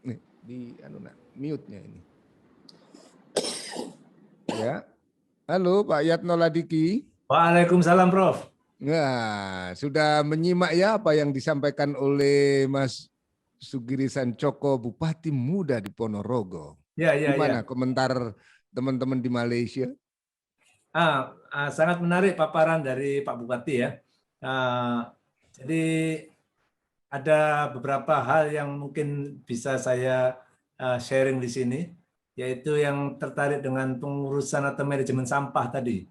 Nih, mute-nya ini. Ya. Halo Pak Yatno Ladiki. Waalaikumsalam Prof. Nah, sudah menyimak ya apa yang disampaikan oleh Mas Sugiri Sancoko, Bupati Muda di Ponorogo. Gimana komentar teman-teman di Malaysia? Sangat menarik paparan dari Pak Bupati ya. Jadi ada beberapa hal yang mungkin bisa saya sharing di sini, yaitu yang tertarik dengan pengurusan atau manajemen sampah tadi.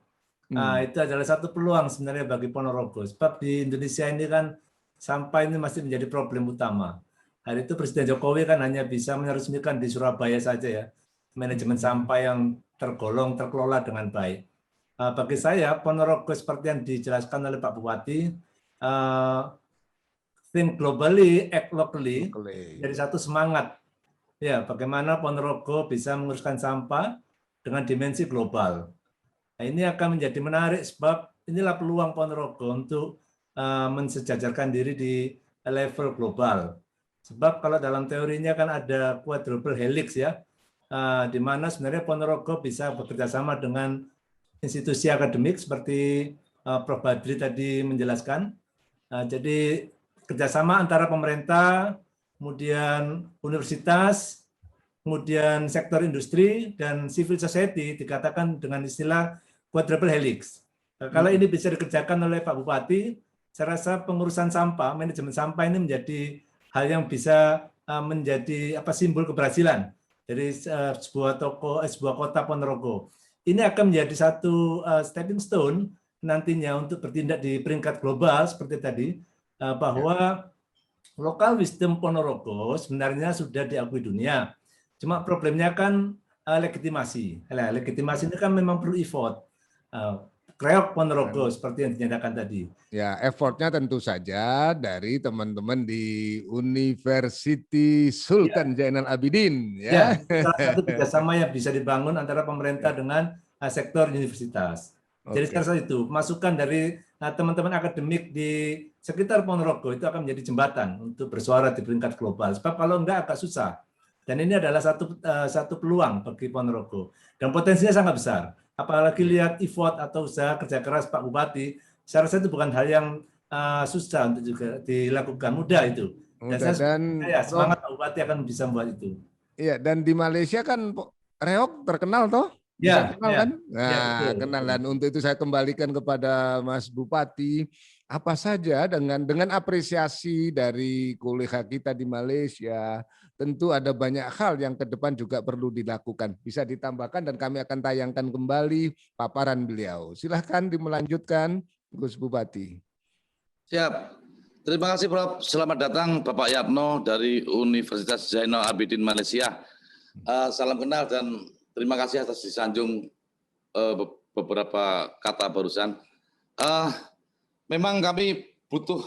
Itu adalah satu peluang sebenarnya bagi Ponorogo. Sebab di Indonesia ini kan sampah ini masih menjadi problem utama. Hari itu Presiden Jokowi kan hanya bisa meresmikan di Surabaya saja ya, manajemen sampah yang terkelola dengan baik. Bagi saya, Ponorogo seperti yang dijelaskan oleh Pak Bupati, think globally, act locally, jadi satu semangat. Ya, bagaimana Ponorogo bisa menguruskan sampah dengan dimensi global. Nah, ini akan menjadi menarik sebab inilah peluang Ponorogo untuk mensejajarkan diri di level global. Sebab kalau dalam teorinya kan ada quadruple helix ya, di mana sebenarnya Ponorogo bisa bekerja sama dengan institusi akademik seperti Prof. Badri tadi menjelaskan. Jadi kerjasama antara pemerintah, kemudian universitas, kemudian sektor industri dan civil society dikatakan dengan istilah quadruple helix. Kalau ini bisa dikerjakan oleh Pak Bupati, saya rasa pengurusan sampah, manajemen sampah ini menjadi hal yang bisa menjadi simbol keberhasilan dari sebuah kota Ponorogo. Ini akan menjadi satu stepping stone nantinya untuk bertindak di peringkat global seperti tadi, bahwa lokal wisdom Ponorogo sebenarnya sudah diakui dunia. Cuma problemnya kan legitimasi. Legitimasi ini kan memang perlu effort. Kreok Ponorogo seperti yang dinyatakan tadi. Ya, effortnya tentu saja dari teman-teman di University Sultan Zainal Abidin. Ya, salah satu kerjasama yang bisa dibangun antara pemerintah dengan sektor universitas. Jadi sekarang itu masukan dari teman-teman akademik di sekitar Ponorogo itu akan menjadi jembatan untuk bersuara di peringkat global. Sebab kalau enggak agak susah. Dan ini adalah satu peluang bagi Ponorogo. Dan potensinya sangat besar. Apalagi lihat effort atau usaha kerja keras Pak Bupati, saya rasa itu bukan hal yang susah untuk juga dilakukan, mudah itu. Dan saya semangat Pak Bupati akan bisa membuat itu. Iya, dan di Malaysia kan reok terkenal toh? Ya, kenal kan? Nah, betul, kenal. Dan untuk itu saya kembalikan kepada Mas Bupati, apa saja dengan apresiasi dari kolega kita di Malaysia, tentu ada banyak hal yang ke depan juga perlu dilakukan. Bisa ditambahkan dan kami akan tayangkan kembali paparan beliau. Silahkan dimelanjutkan, Gus Bupati. Siap. Terima kasih Prof. Selamat datang Bapak Yatno dari Universitas Zainal Abidin Malaysia. Salam kenal dan terima kasih atas disanjung beberapa kata barusan. Memang kami butuh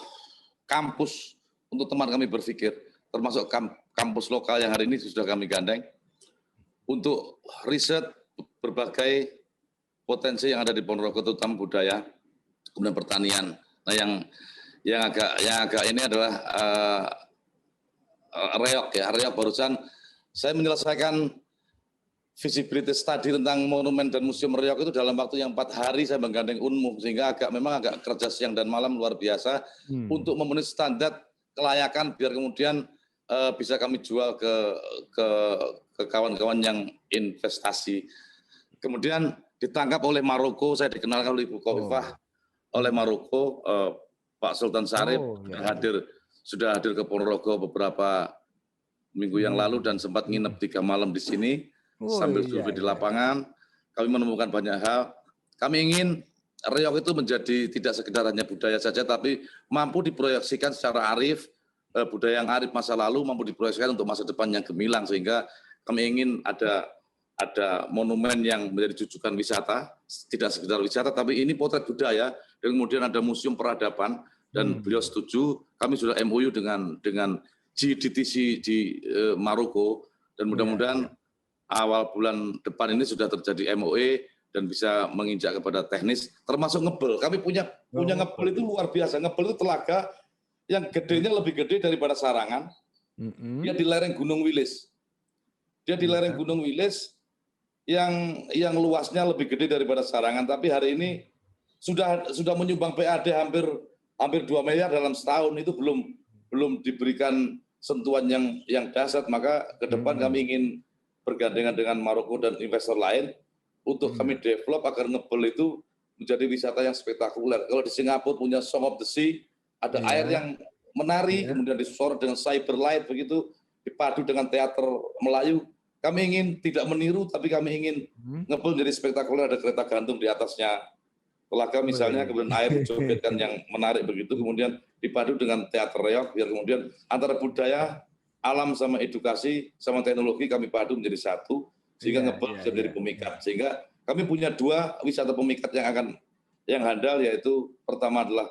kampus untuk teman kami berpikir, termasuk kampus lokal yang hari ini sudah kami gandeng untuk riset berbagai potensi yang ada di Ponorogo, terutama budaya, kemudian pertanian. Nah, yang agak ini adalah reok barusan saya menyelesaikan visibility study tentang monumen dan museum reok itu dalam waktu yang 4 hari saya menggandeng Unmu, sehingga memang agak kerja siang dan malam luar biasa untuk memenuhi standar kelayakan biar kemudian bisa kami jual ke kawan-kawan yang investasi. Kemudian ditangkap oleh Maroko, saya dikenalkan oleh Ibu Khofifah oleh Maroko, Pak Sultan Syarif yang sudah hadir ke Ponorogo beberapa minggu yang lalu dan sempat nginep 3 malam di sini sambil survei di lapangan. Kami menemukan banyak hal. Kami ingin reog itu menjadi tidak sekedar hanya budaya saja, tapi mampu diproyeksikan secara arif, budaya yang arif masa lalu mampu diproyeksikan untuk masa depan yang gemilang, sehingga kami ingin ada monumen yang menjadi rujukan wisata, tidak sekedar wisata, tapi ini potret budaya, dan kemudian ada museum peradaban, dan beliau setuju, kami sudah MOU dengan GDTC di Maroko, dan mudah-mudahan awal bulan depan ini sudah terjadi MOE, dan bisa menginjak kepada teknis, termasuk ngebel. Kami punya ngebel itu luar biasa. Ngebel itu telaga yang gedenya lebih gede daripada Sarangan. Dia di lereng Gunung Wilis. Dia di lereng Gunung Wilis yang luasnya lebih gede daripada Sarangan. Tapi hari ini sudah menyumbang PAD hampir 2 miliar dalam setahun. Itu belum diberikan sentuhan yang dahsyat. Maka ke depan kami ingin bergandengan dengan Maroko dan investor lain untuk kami develop agar ngebel itu menjadi wisata yang spektakuler. Kalau di Singapura punya Song of the Sea, ada air yang menari, kemudian disorot dengan cyber light, begitu dipadu dengan teater Melayu. Kami ingin tidak meniru, tapi kami ingin ngebel menjadi spektakuler, ada kereta gantung di atasnya telaga misalnya, kemudian air dijogetkan yang menarik begitu, kemudian dipadu dengan teater reog, biar kemudian antara budaya, alam sama edukasi sama teknologi kami padu menjadi satu, sehingga ngebel bisa menjadi pemikat. Sehingga kami punya 2 wisata pemikat yang handal, yaitu pertama adalah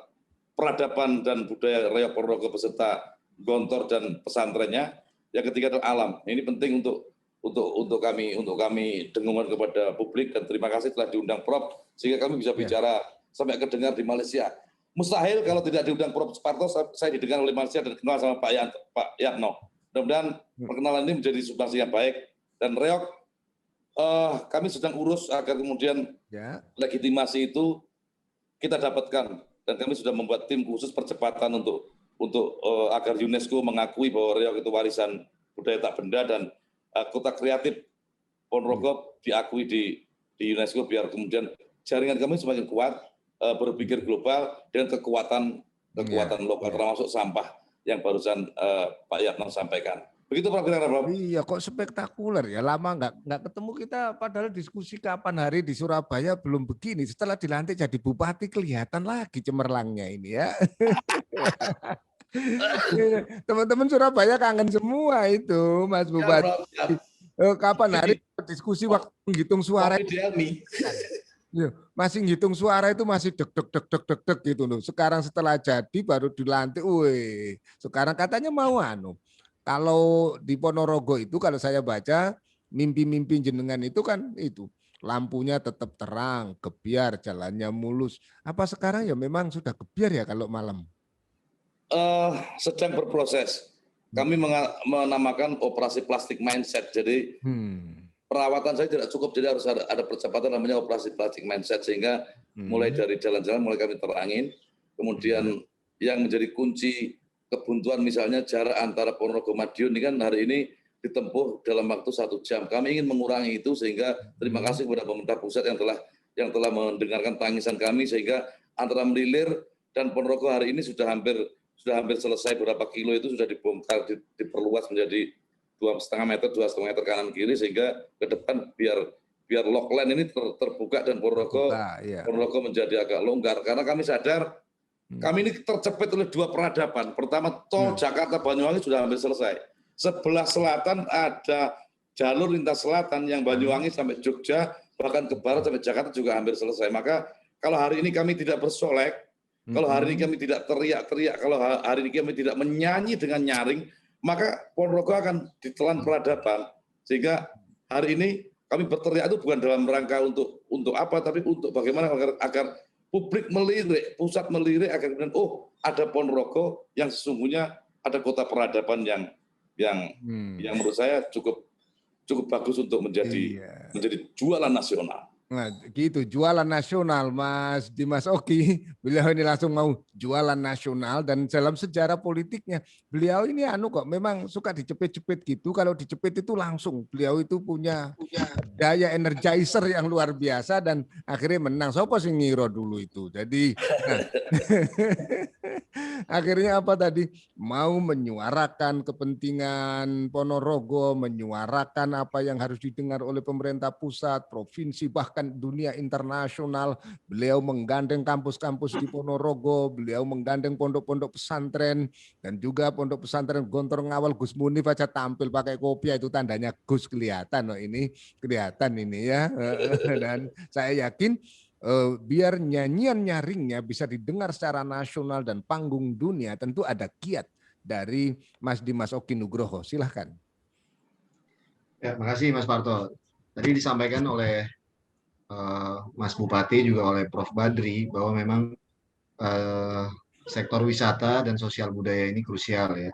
peradaban dan budaya reog Ponorogo beserta gontor dan pesantrennya. Yang ketiga adalah alam. Ini penting untuk kami dengungkan kepada publik, dan terima kasih telah diundang Prof, sehingga kami bisa bicara sampai kedengar di Malaysia. Mustahil kalau tidak diundang Prof Suparto, saya didengar oleh Malaysia dan kenal sama Pak Yatno. Mudah-mudahan perkenalan ini menjadi substansi yang baik, dan reog kami sedang urus agar kemudian legitimasi itu kita dapatkan, dan kami sudah membuat tim khusus percepatan untuk agar UNESCO mengakui bahwa reog itu warisan budaya tak benda, dan kota kreatif Ponorogo diakui di UNESCO, biar kemudian jaringan kami semakin kuat, berpikir global dengan kekuatan lokal, termasuk sampah yang barusan Pak Yatno sampaikan. Begitu Prof. Iya, kok spektakuler ya, lama nggak ketemu kita, padahal diskusi kapan hari di Surabaya belum begini. Setelah dilantik jadi bupati kelihatan lagi cemerlangnya ini ya. Teman-teman Surabaya kangen semua itu, Mas Bupati. Kapan hari diskusi waktu menghitung suara? Masih ngitung suara itu masih deg gitu loh. Sekarang setelah jadi baru dilantik, wih. Sekarang katanya mau kalau di Ponorogo itu kalau saya baca mimpi-mimpi jenengan itu kan itu lampunya tetap terang, gebyar, jalannya mulus. Apa sekarang ya memang sudah gebyar ya kalau malam? Sedang berproses. Kami menamakan operasi plastik mindset. Jadi perawatan saya tidak cukup, jadi harus ada percepatan namanya operasi plastik mindset, sehingga mulai dari jalan-jalan mulai kami terangin. Kemudian yang menjadi kunci kebuntuan misalnya jarak antara Ponorogo Madiun ini kan hari ini ditempuh dalam waktu 1 jam. Kami ingin mengurangi itu, sehingga terima kasih kepada pemerintah pusat yang telah mendengarkan tangisan kami, sehingga antara Melilir dan Ponorogo hari ini sudah hampir selesai. Beberapa kilo itu sudah dibongkar, diperluas menjadi 2,5 meter kanan kiri, sehingga ke depan biar lockline ini terbuka dan Ponorogo menjadi agak longgar, karena kami sadar kami ini tercepit oleh 2 peradaban. Pertama, tol Jakarta Banyuwangi sudah hampir selesai. Sebelah selatan ada jalur lintas selatan yang Banyuwangi sampai Jogja, bahkan ke barat sampai Jakarta juga hampir selesai. Maka kalau hari ini kami tidak bersolek, kalau hari ini kami tidak teriak-teriak, kalau hari ini kami tidak menyanyi dengan nyaring, maka Ponorogo akan ditelan peradaban. Sehingga hari ini kami berteriak itu bukan dalam rangka untuk apa, tapi untuk bagaimana agar publik melirik, pusat melirik, agar kemudian ada Ponorogo yang sesungguhnya ada kota peradaban yang menurut saya cukup bagus untuk menjadi jualan nasional. Nah, gitu, jualan nasional, Mas Dimas Oki. Beliau ini langsung mau jualan nasional, dan dalam sejarah politiknya beliau ini kok memang suka dicepit-cepit gitu. Kalau dicepit itu langsung beliau itu punya daya energizer yang luar biasa, dan akhirnya menang. Sopo sing ngiro dulu itu. Jadi akhirnya apa tadi? Mau menyuarakan kepentingan Ponorogo, menyuarakan apa yang harus didengar oleh pemerintah pusat, provinsi, bahkan bahkan dunia internasional. Beliau menggandeng kampus-kampus di Ponorogo, beliau menggandeng pondok-pondok pesantren, dan juga pondok pesantren Gontor Ngawal Gus Munif aja tampil pakai kopiah, itu tandanya Gus kelihatan. Ini kelihatan ini ya. Dan saya yakin biar nyanyian nyaringnya bisa didengar secara nasional dan panggung dunia, tentu ada kiat dari Mas Dimas Oki Nugroho. Silahkan. Ya, makasih Mas Parto. Tadi disampaikan oleh Mas Bupati juga oleh Prof. Badri bahwa memang sektor wisata dan sosial budaya ini krusial ya.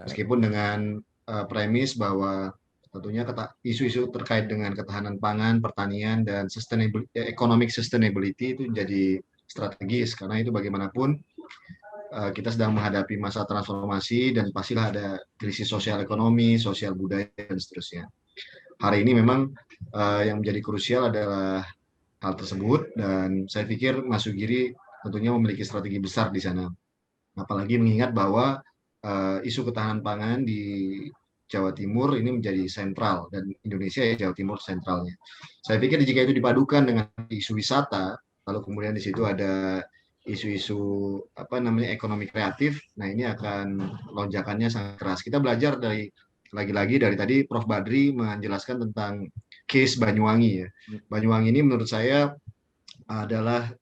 Meskipun dengan premis bahwa tentunya isu-isu terkait dengan ketahanan pangan, pertanian, dan economic sustainability itu menjadi strategis karena itu bagaimanapun kita sedang menghadapi masa transformasi dan pastilah ada krisis sosial ekonomi, sosial budaya, dan seterusnya. Hari ini memang yang menjadi krusial adalah hal tersebut dan saya pikir Mas Sugiri tentunya memiliki strategi besar di sana. Apalagi mengingat bahwa isu ketahanan pangan di Jawa Timur ini menjadi sentral dan Indonesia ya Jawa Timur sentralnya. Saya pikir jika itu dipadukan dengan isu wisata, lalu kemudian di situ ada isu-isu ekonomi kreatif, nah ini akan lonjakannya sangat keras. Kita belajar dari lagi-lagi dari tadi Prof. Badri menjelaskan tentang case Banyuwangi ya. Banyuwangi ini menurut saya adalah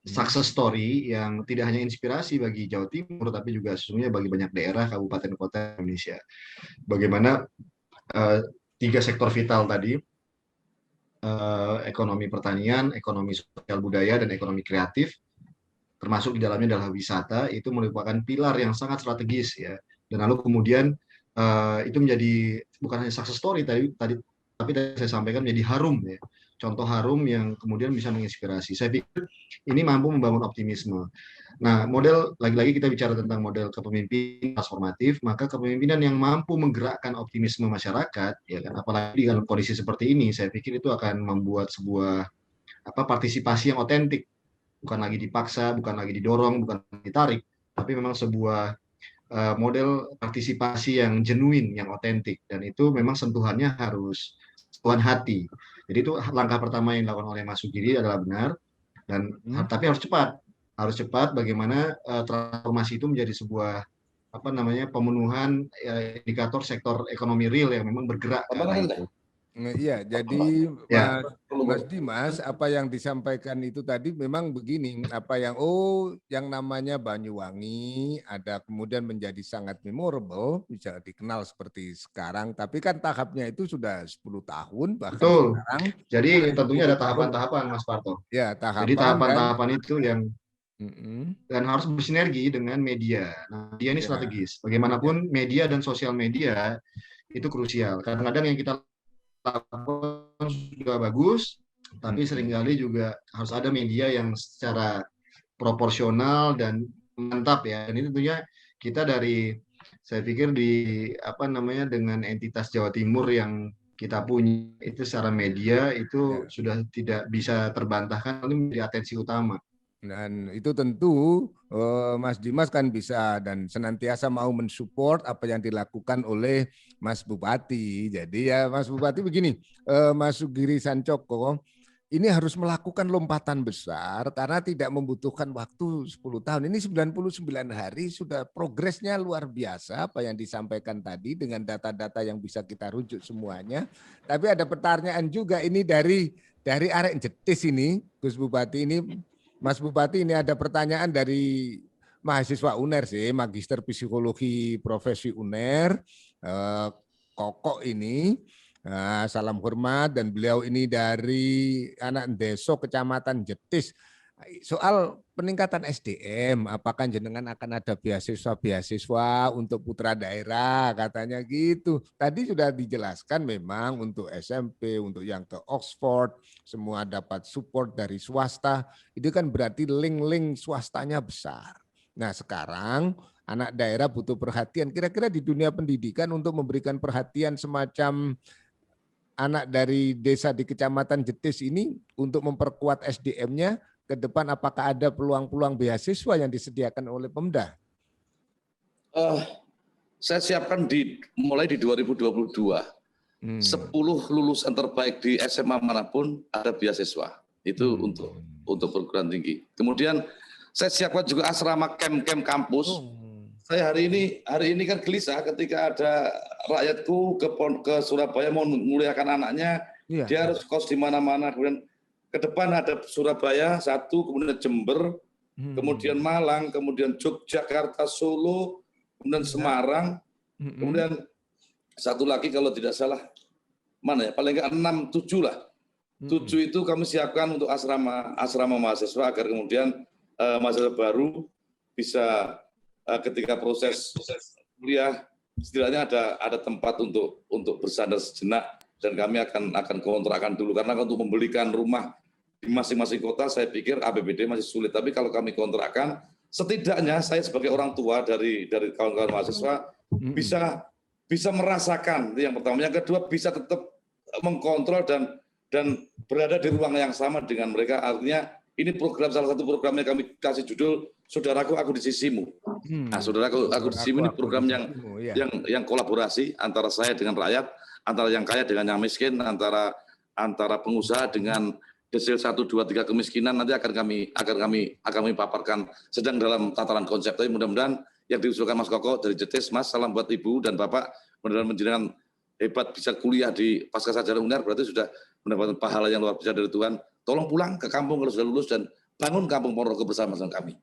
success story yang tidak hanya inspirasi bagi Jawa Timur, tapi juga sesungguhnya bagi banyak daerah, kabupaten kota Indonesia. Bagaimana 3 sektor vital tadi, ekonomi pertanian, ekonomi sosial budaya, dan ekonomi kreatif, termasuk di dalamnya adalah wisata, itu merupakan pilar yang sangat strategis ya. Dan lalu kemudian itu menjadi bukan hanya success story tapi saya sampaikan menjadi harum ya. Contoh harum yang kemudian bisa menginspirasi. Saya pikir ini mampu membangun optimisme. Nah, model lagi-lagi kita bicara tentang model kepemimpinan transformatif, maka kepemimpinan yang mampu menggerakkan optimisme masyarakat, ya kan, apalagi dalam kondisi seperti ini, saya pikir itu akan membuat sebuah partisipasi yang otentik. Bukan lagi dipaksa, bukan lagi didorong, bukan ditarik, tapi memang sebuah model partisipasi yang genuine, yang otentik, dan itu memang sentuhannya harus sentuhan hati. Jadi itu langkah pertama yang dilakukan oleh Mas Sugiri adalah benar, dan tapi harus cepat bagaimana transformasi itu menjadi sebuah pemenuhan indikator sektor ekonomi real yang memang bergerak ke arah itu. Iya, jadi Ya. Mas Dimas, apa yang disampaikan itu tadi memang begini, yang namanya Banyuwangi ada kemudian menjadi sangat memorable, bisa dikenal seperti sekarang, tapi kan tahapnya itu sudah 10 tahun bahkan Betul. sekarang. Jadi tentunya ada tahapan-tahapan Mas Parto. Ya, Jadi tahapan-tahapan itu yang dan harus bersinergi dengan media. Nah, media ini strategis. Bagaimanapun media dan sosial media itu krusial. Kadang-kadang yang kita lakukan juga bagus, tapi seringkali juga harus ada media yang secara proporsional dan mantap ya. Dan ini tentunya kita saya pikir dengan entitas Jawa Timur yang kita punya itu secara media itu sudah tidak bisa terbantahkan, ini menjadi atensi utama. Dan itu tentu Mas Dimas kan bisa dan senantiasa mau mensupport apa yang dilakukan oleh Mas Bupati. Jadi ya Mas Bupati begini, Mas Sugiri Sancoko ini harus melakukan lompatan besar karena tidak membutuhkan waktu 10 tahun. Ini 99 hari sudah progresnya luar biasa apa yang disampaikan tadi dengan data-data yang bisa kita rujuk semuanya. Tapi ada pertanyaan juga ini dari arek Jetis ini, Gus Bupati ini. Mas Bupati, ini ada pertanyaan dari mahasiswa UNER sih, Magister Psikologi Profesi UNER, Kokok ini, salam hormat, dan beliau ini dari anak Deso Kecamatan Jetis. Soal peningkatan SDM, apakah jenengan akan ada beasiswa untuk putra daerah, katanya gitu. Tadi sudah dijelaskan memang untuk SMP, untuk yang ke Oxford, semua dapat support dari swasta. Itu kan berarti link-link swastanya besar. Nah sekarang anak daerah butuh perhatian. Kira-kira di dunia pendidikan untuk memberikan perhatian semacam anak dari desa di Kecamatan Jetis ini untuk memperkuat SDM-nya, ke depan apakah ada peluang-peluang beasiswa yang disediakan oleh Pemda? Saya siapkan mulai di 2022. 10 lulusan terbaik di SMA manapun ada beasiswa. Itu untuk perguruan tinggi. Kemudian saya siapkan juga asrama camp kampus. Saya hari ini kan gelisah ketika ada rakyatku ke Surabaya mau memuliakan anaknya, dia harus kos di mana-mana. Kemudian ke depan ada Surabaya satu, kemudian Jember, kemudian Malang, kemudian Yogyakarta, Solo, kemudian Semarang, kemudian satu lagi kalau tidak salah mana ya, paling enggak 6, 7 lah. 7 itu kami siapkan untuk asrama mahasiswa agar kemudian mahasiswa baru bisa ketika proses kuliah setidaknya ada tempat untuk bersandar sejenak, dan kami akan kontrakkan dulu karena untuk membelikan rumah di masing-masing kota saya pikir APBD masih sulit, tapi kalau kami kontrakkan setidaknya saya sebagai orang tua dari kawan-kawan mahasiswa bisa merasakan, itu yang pertama. Yang kedua bisa tetap mengkontrol dan berada di ruang yang sama dengan mereka. Artinya ini salah satu program yang kami kasih judul Saudaraku Aku di Sisimu. Nah, Saudaraku Aku di Sisimu ini program yang kolaborasi antara saya dengan rakyat, antara yang kaya dengan yang miskin, antara pengusaha dengan desil 1, 2, 3 kemiskinan. Nanti akan kami paparkan sedang dalam tataran konsep. Tapi mudah-mudahan yang diusulkan Mas Koko dari Jetis, Mas, salam buat Ibu dan Bapak, mudah-mudahan menjenengan hebat bisa kuliah di pasca sarjana UNER, berarti sudah mendapatkan pahala yang luar biasa dari Tuhan. Tolong pulang ke kampung kalau sudah lulus dan bangun kampung Ponorogo bersama kami.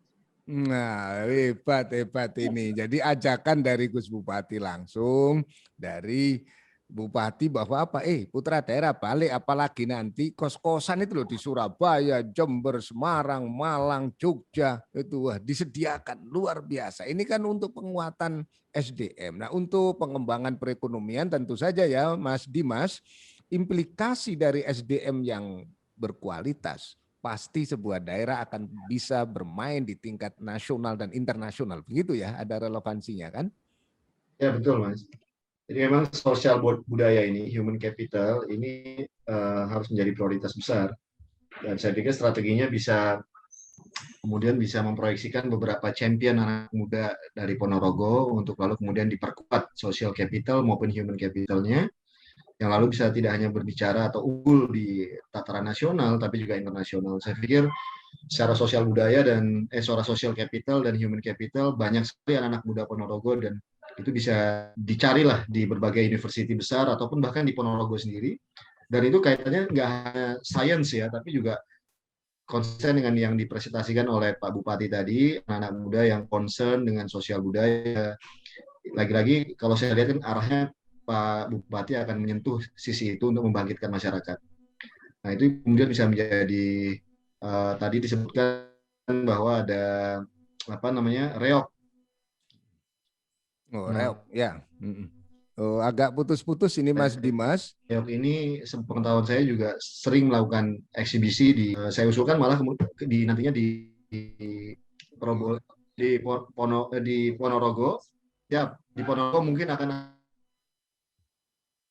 Nah, hebat ini. Jadi ajakan dari Gus Bupati langsung dari Bupati bahwa putra daerah balik, apalagi nanti kos-kosan itu loh di Surabaya, Jember, Semarang, Malang, Jogja itu disediakan luar biasa. Ini kan untuk penguatan SDM. Nah, untuk pengembangan perekonomian tentu saja ya Mas Dimas, implikasi dari SDM yang berkualitas pasti sebuah daerah akan bisa bermain di tingkat nasional dan internasional. Begitu ya, ada relevansinya kan? Ya betul Mas. Jadi memang sosial budaya ini, human capital ini harus menjadi prioritas besar. Dan saya pikir strateginya kemudian bisa memproyeksikan beberapa champion anak muda dari Ponorogo untuk lalu kemudian diperkuat social capital maupun human capitalnya, yang lalu bisa tidak hanya berbicara atau unggul di tataran nasional, tapi juga internasional. Saya pikir secara sosial budaya secara social capital dan human capital banyak sekali anak muda Ponorogo, dan itu bisa dicarilah di berbagai university besar ataupun bahkan di Ponorogo sendiri. Dan itu kaitannya nggak hanya sains ya, tapi juga konsisten dengan yang dipresentasikan oleh Pak Bupati tadi, anak muda yang concern dengan sosial budaya. Lagi-lagi kalau saya lihat kan arahnya Pak Bupati akan menyentuh sisi itu untuk membangkitkan masyarakat. Nah itu kemudian bisa menjadi tadi disebutkan bahwa ada reok. Reok ya. Agak putus-putus ini Mas Dimas. Reok ini sepengetahuan saya juga sering melakukan eksibisi saya usulkan malah nantinya di Ponorogo. Ya, di Ponorogo mungkin akan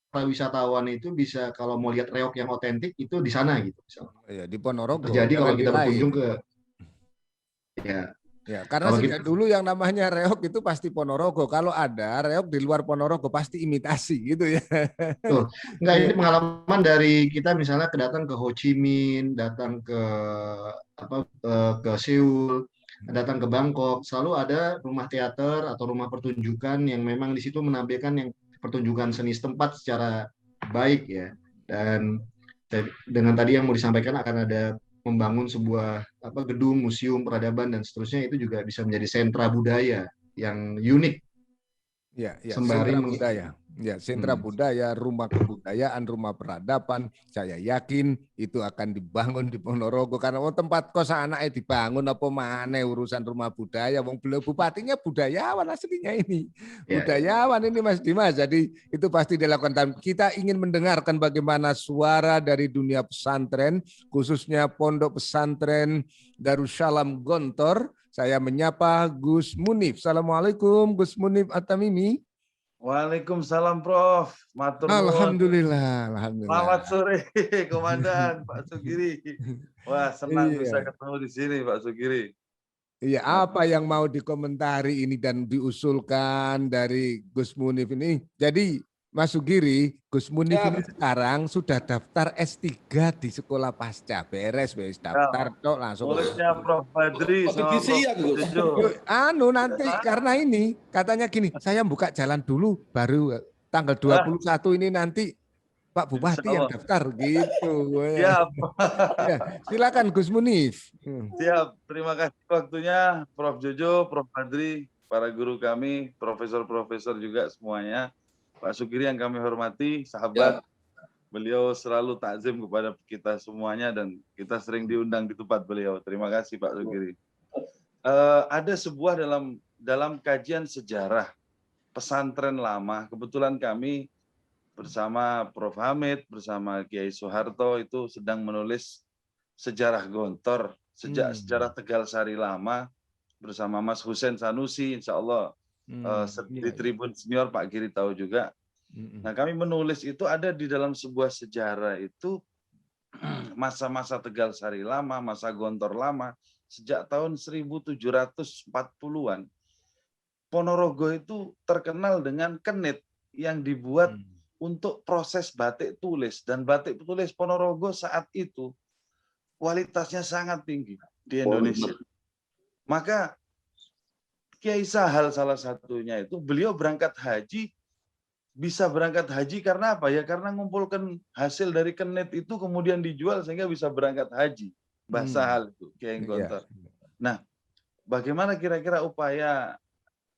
para wisatawan itu bisa kalau mau lihat reok yang otentik itu di sana gitu. Ya, di Ponorogo. Terjadi kalau kita berkunjung ke Ya, karena sejak dulu yang namanya reok itu pasti Ponorogo. Kalau ada reok di luar Ponorogo pasti imitasi gitu ya. Tuh. Enggak, ini pengalaman dari kita misalnya datang ke Ho Chi Minh, datang ke Seoul, datang ke Bangkok, selalu ada rumah teater atau rumah pertunjukan yang memang di situ menampilkan yang pertunjukan seni setempat secara baik ya. Dan dengan tadi yang mau disampaikan akan ada membangun sebuah gedung, museum, peradaban dan seterusnya, itu juga bisa menjadi sentra budaya yang unik. Ya, sembari sentra budaya. Ya, sentra budaya, rumah kebudayaan, rumah peradaban, saya yakin itu akan dibangun di Ponorogo karena tempat kos anaknya dibangun apa maneh urusan rumah budaya. Wong beliau bupatinya budayawan aslinya ini. Budayawan ini Mas Dimas. Jadi itu pasti dilakukan. Kita ingin mendengarkan bagaimana suara dari dunia pesantren, khususnya Pondok Pesantren Darussalam Gontor. Saya menyapa Gus Munif. Assalamualaikum Gus Munif At-Tamimi. Waalaikumsalam Prof. Matur nuwun. Alhamdulillah. Selamat sore Komandan Pak Sugiri. Wah, senang bisa ketemu di sini Pak Sugiri. Iya, apa yang mau dikomentari ini dan diusulkan dari Gus Munif ini? Jadi Mas Sugiri, Gus Munif Ya. ini sekarang sudah daftar S3 di sekolah pasca. Beres, wes daftar tok langsung. Muridnya Prof. Badri Kok sama Prof. disiap, Gus? Jojo. Anu nanti karena ini katanya gini, saya buka jalan dulu baru tanggal 21 ini nanti Pak Bupati yang Insyaallah. daftar gitu. Siap. Ya, silakan Gus Munif. Siap. Terima kasih waktunya Prof. Jojo, Prof. Badri, para guru kami, profesor-profesor juga semuanya. Pak Sugiri yang kami hormati, sahabat. Beliau selalu takzim kepada kita semuanya dan kita sering diundang di tempat beliau. Terima kasih Pak Sugiri. Ada sebuah dalam kajian sejarah pesantren lama, kebetulan kami bersama Prof. Hamid, bersama Kiai Soeharto itu sedang menulis sejarah Gontor, sejarah Tegal Sari lama bersama Mas Husain Sanusi, insya Allah di Tribun Senior Pak Giri tahu juga. Nah kami menulis itu ada di dalam sebuah sejarah itu masa-masa Tegal Sari lama, masa Gontor lama, sejak tahun 1740-an. Ponorogo itu terkenal dengan kenit yang dibuat untuk proses batik tulis. Dan batik tulis Ponorogo saat itu kualitasnya sangat tinggi di Indonesia. Maka Kiai Sahal salah satunya itu, beliau berangkat haji, bisa berangkat haji karena apa ya? Karena ngumpulkan hasil dari kenit itu kemudian dijual sehingga bisa berangkat haji. Mbah Sahal itu, Kiai Gontor. Nah, bagaimana kira-kira upaya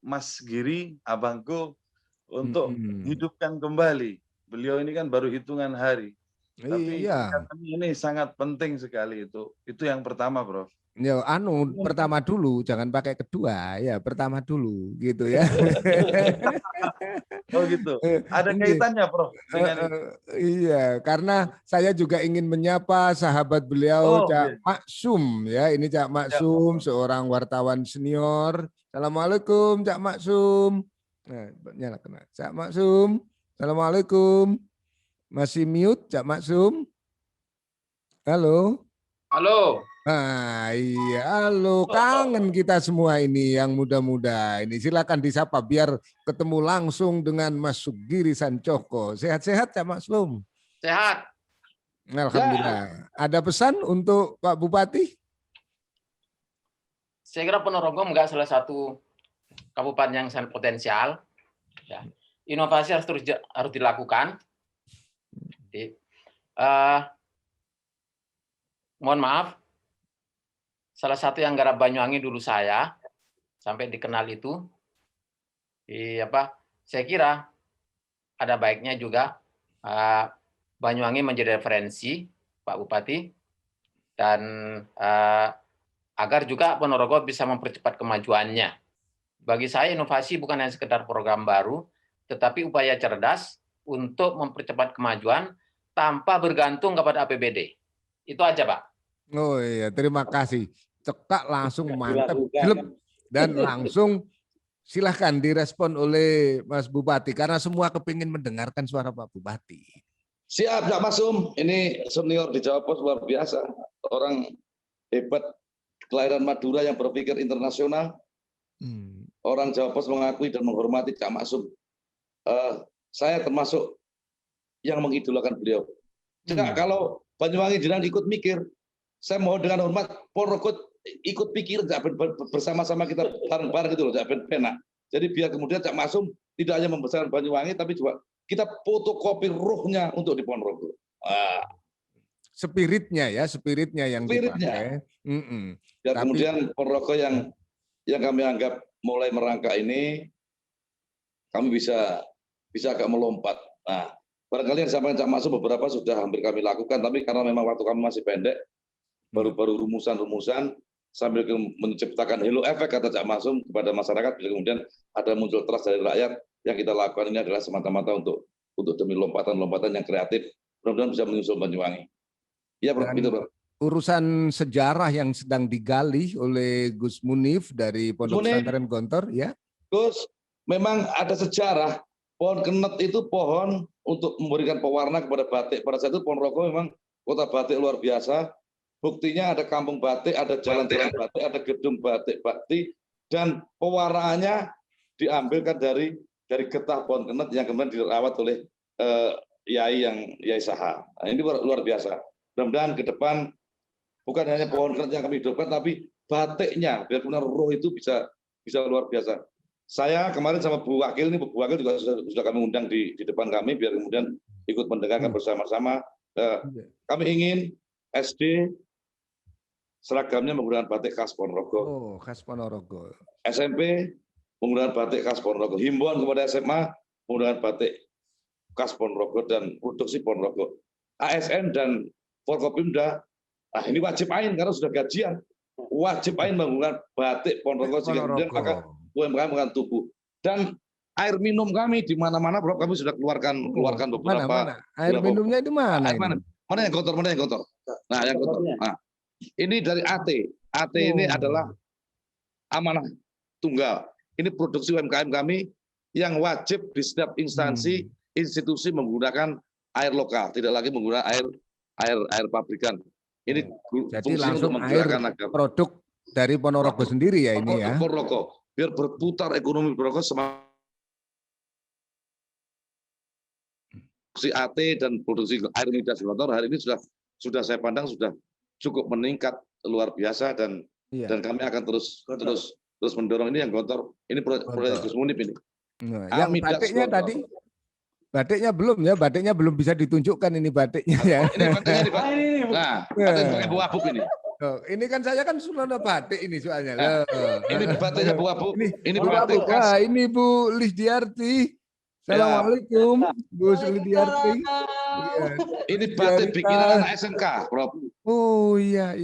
Mas Giri, abangku, untuk hidupkan kembali? Beliau ini kan baru hitungan hari. Tapi ini sangat penting sekali itu. Itu yang pertama, Prof. Ya, pertama dulu, jangan pakai kedua, ya pertama dulu, gitu ya. Oh gitu. Ada kaitannya, Prof. Dengan iya, karena saya juga ingin menyapa sahabat beliau, Cak Maksum, ya. Ini Cak Maksum, seorang wartawan senior. Assalamualaikum, Cak Maksum. Nah, nyalakan, Cak Maksum. Assalamualaikum. Masih mute, Cak Maksum? Halo. Halo. Nah, iya, halo, kangen kita semua ini yang muda-muda. Ini silakan disapa biar ketemu langsung dengan Mas Sugiri Sancoko. Sehat-sehat ya Mas Lum? Sehat. Alhamdulillah. Ada pesan untuk Pak Bupati? Saya kira Ponorogo enggak salah satu kabupaten yang sangat potensial. Ya. Inovasi harus dilakukan. Jadi, mohon maaf. Salah satu yang garap Banyuwangi dulu saya sampai dikenal itu, saya kira ada baiknya juga Banyuwangi menjadi referensi Pak Bupati dan agar juga Ponorogo bisa mempercepat kemajuannya. Bagi saya inovasi bukan hanya sekedar program baru, tetapi upaya cerdas untuk mempercepat kemajuan tanpa bergantung kepada APBD. Itu aja, Pak. Oh iya, terima kasih. Cekak langsung mantap, dan langsung silahkan direspon oleh Mas Bupati karena semua kepingin mendengarkan suara Pak Bupati. Siap, Pak Masum. Ini senior di Jawa Pos luar biasa, orang hebat, kelahiran Madura yang berpikir internasional. Orang Jawa Pos mengakui dan menghormati Cak Maksum. Saya termasuk yang mengidolakan beliau. Cak, kalau Banyuwangi jenengan ikut mikir, saya mohon dengan hormat Ponorogo ikut pikir bersama-sama kita bareng-bareng gitu loh, Cak Penak. Jadi biar kemudian Cak Maksum tidak hanya membesarkan Banyuwangi, tapi juga kita fotokopi ruhnya untuk di Ponorogo. Spiritnya ya, spiritnya yang dipakai. Biar kemudian Ponorogo yang kami anggap mulai merangkak ini, kami bisa agak melompat. Nah, barangkali yang disampaikan Cak Maksum beberapa sudah hampir kami lakukan, tapi karena memang waktu kami masih pendek, baru-baru rumusan-rumusan, sambil menciptakan halo efek kata Cak Maksum kepada masyarakat, bila kemudian ada muncul trust dari rakyat, yang kita lakukan ini adalah semata-mata untuk demi lompatan-lompatan yang kreatif, mudah-mudahan bisa menyusul Banyuwangi. Iya, Bro, gitu, Bro. Urusan sejarah yang sedang digali oleh Gus Munif dari Pondok Pesantren Gontor, ya? Gus, memang ada sejarah. Pohon kenet itu pohon untuk memberikan pewarna kepada batik. Pada saat itu Ponorogo memang kota batik luar biasa. Buktinya ada kampung batik, ada jalan-jalan batik, ada gedung batik, dan pewarnaannya diambilkan dari dari getah pohon kenet yang kemudian dirawat oleh Yai Saha. Nah, ini luar biasa. Mudah-mudahan ke depan bukan hanya pohon kenet yang kami hidupkan, tapi batiknya, biar benar roh itu bisa luar biasa. Saya kemarin sama Bu Wakil, Bu Wakil juga sudah kami undang di depan kami, biar kemudian ikut mendengarkan bersama-sama. Kami ingin SD seragamnya menggunakan batik khas Ponorogo. Oh, khas Ponorogo. SMP menggunakan batik khas Ponorogo. Himbauan kepada SMA menggunakan batik khas Ponorogo dan produksi Ponorogo. ASN dan Forkopimda, nah ini wajib ain karena sudah gajian. Wajib ain menggunakan batik Ponorogo sehingga kemudian maka UMKM akan tumbuh. Dan air minum kami di mana-mana, Prof, kami sudah keluarkan beberapa. Mana? Air minumnya di mana? Air mana? Mana yang kotor? Mana yang kotor? Nah, yang kotor. Nah, ini dari AT. AT ini adalah amanah tunggal. Ini produksi UMKM kami yang wajib di setiap instansi, institusi menggunakan air lokal, tidak lagi menggunakan air pabrikan. Ini jadi langsung air produk dari Ponorogo sendiri ya ini ya. Ponorogo, biar berputar ekonomi Ponorogo semakin produksi AT dan produksi air midas kotor hari ini sudah saya pandang sudah cukup meningkat luar biasa dan kami akan terus mendorong ini yang kotor. Ini proyek Gus Munib ini. Nah, yang batiknya tadi, batiknya belum ya, batiknya belum bisa ditunjukkan ini batiknya ya. Ini batiknya nih Pak. Nah, batik pakai buah abuk ini. Oh, ini kan saya kan sudah ada batik ini soalnya. Nah, ini batiknya buah abuk. Ini batik khas. Ini Bu Lisdiarti. Assalamualaikum, Bu Lisdiarti. Ini batik bikinan anak SMK, Prof. Oh iya.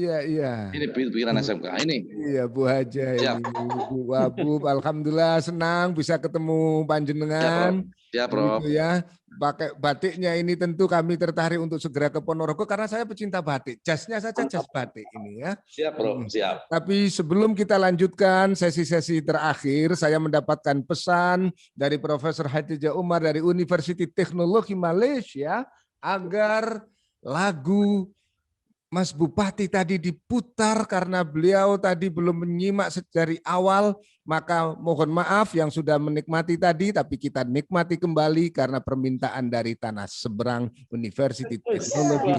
Ini bikinan SMK ini. Iya Bu Haja ini, Bu Wabub. Alhamdulillah senang bisa ketemu panjenengan. Ya Prof. Gitu ya. Pakai batiknya ini tentu kami tertarik untuk segera ke Ponorogo karena saya pecinta batik. Jasnya saja jas batik ini ya. Siap Prof, siap. Tapi sebelum kita lanjutkan sesi-sesi terakhir, saya mendapatkan pesan dari Profesor Hadijah Umar dari Universiti Teknologi Malaysia agar lagu Mas Bupati tadi diputar karena beliau tadi belum menyimak dari awal, maka mohon maaf yang sudah menikmati tadi, tapi kita nikmati kembali karena permintaan dari tanah seberang Universiti Teknologi.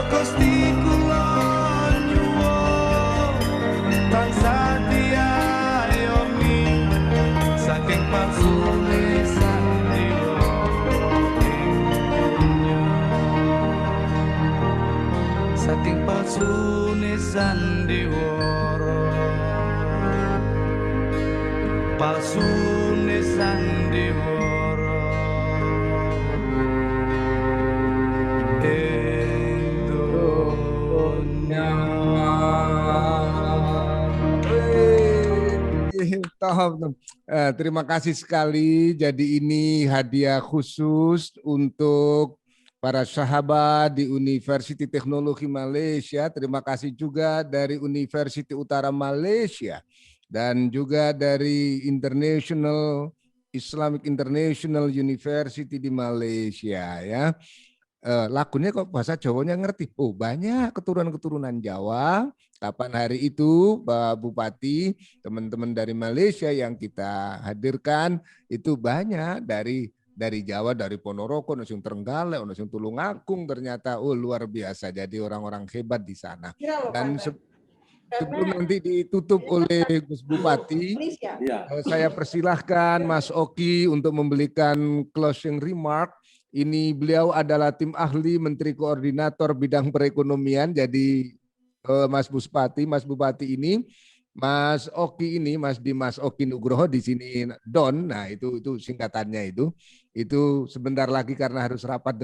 Gusti Kulon nyuwun tansah diayomi saking palsune sandiwara ing donya. Saking palsune sandiwara, palsune sandiwara ing donya. Terima kasih sekali. Jadi ini hadiah khusus untuk para sahabat di Universiti Teknologi Malaysia. Terima kasih juga dari Universiti Utara Malaysia dan juga dari Islamic International University di Malaysia ya. Lagunya kok bahasa Jawanya ngerti. Oh, banyak keturunan-keturunan Jawa. Kapan hari itu Pak Bupati, teman-teman dari Malaysia yang kita hadirkan itu banyak dari Jawa, dari Ponorogo, ono sing Trenggalek, ono sing Tulungagung, ternyata luar biasa. Jadi orang-orang hebat di sana. Dan sebelum nanti ditutup oleh Gus Bupati, saya persilahkan Mas Oki untuk memberikan closing remark. Ini beliau adalah tim ahli Menteri Koordinator Bidang Perekonomian. Jadi Mas Bupati ini, Mas Oki ini, Mas Dimas Oki Nugroho di sini Don. Nah itu singkatannya itu sebentar lagi karena harus rapat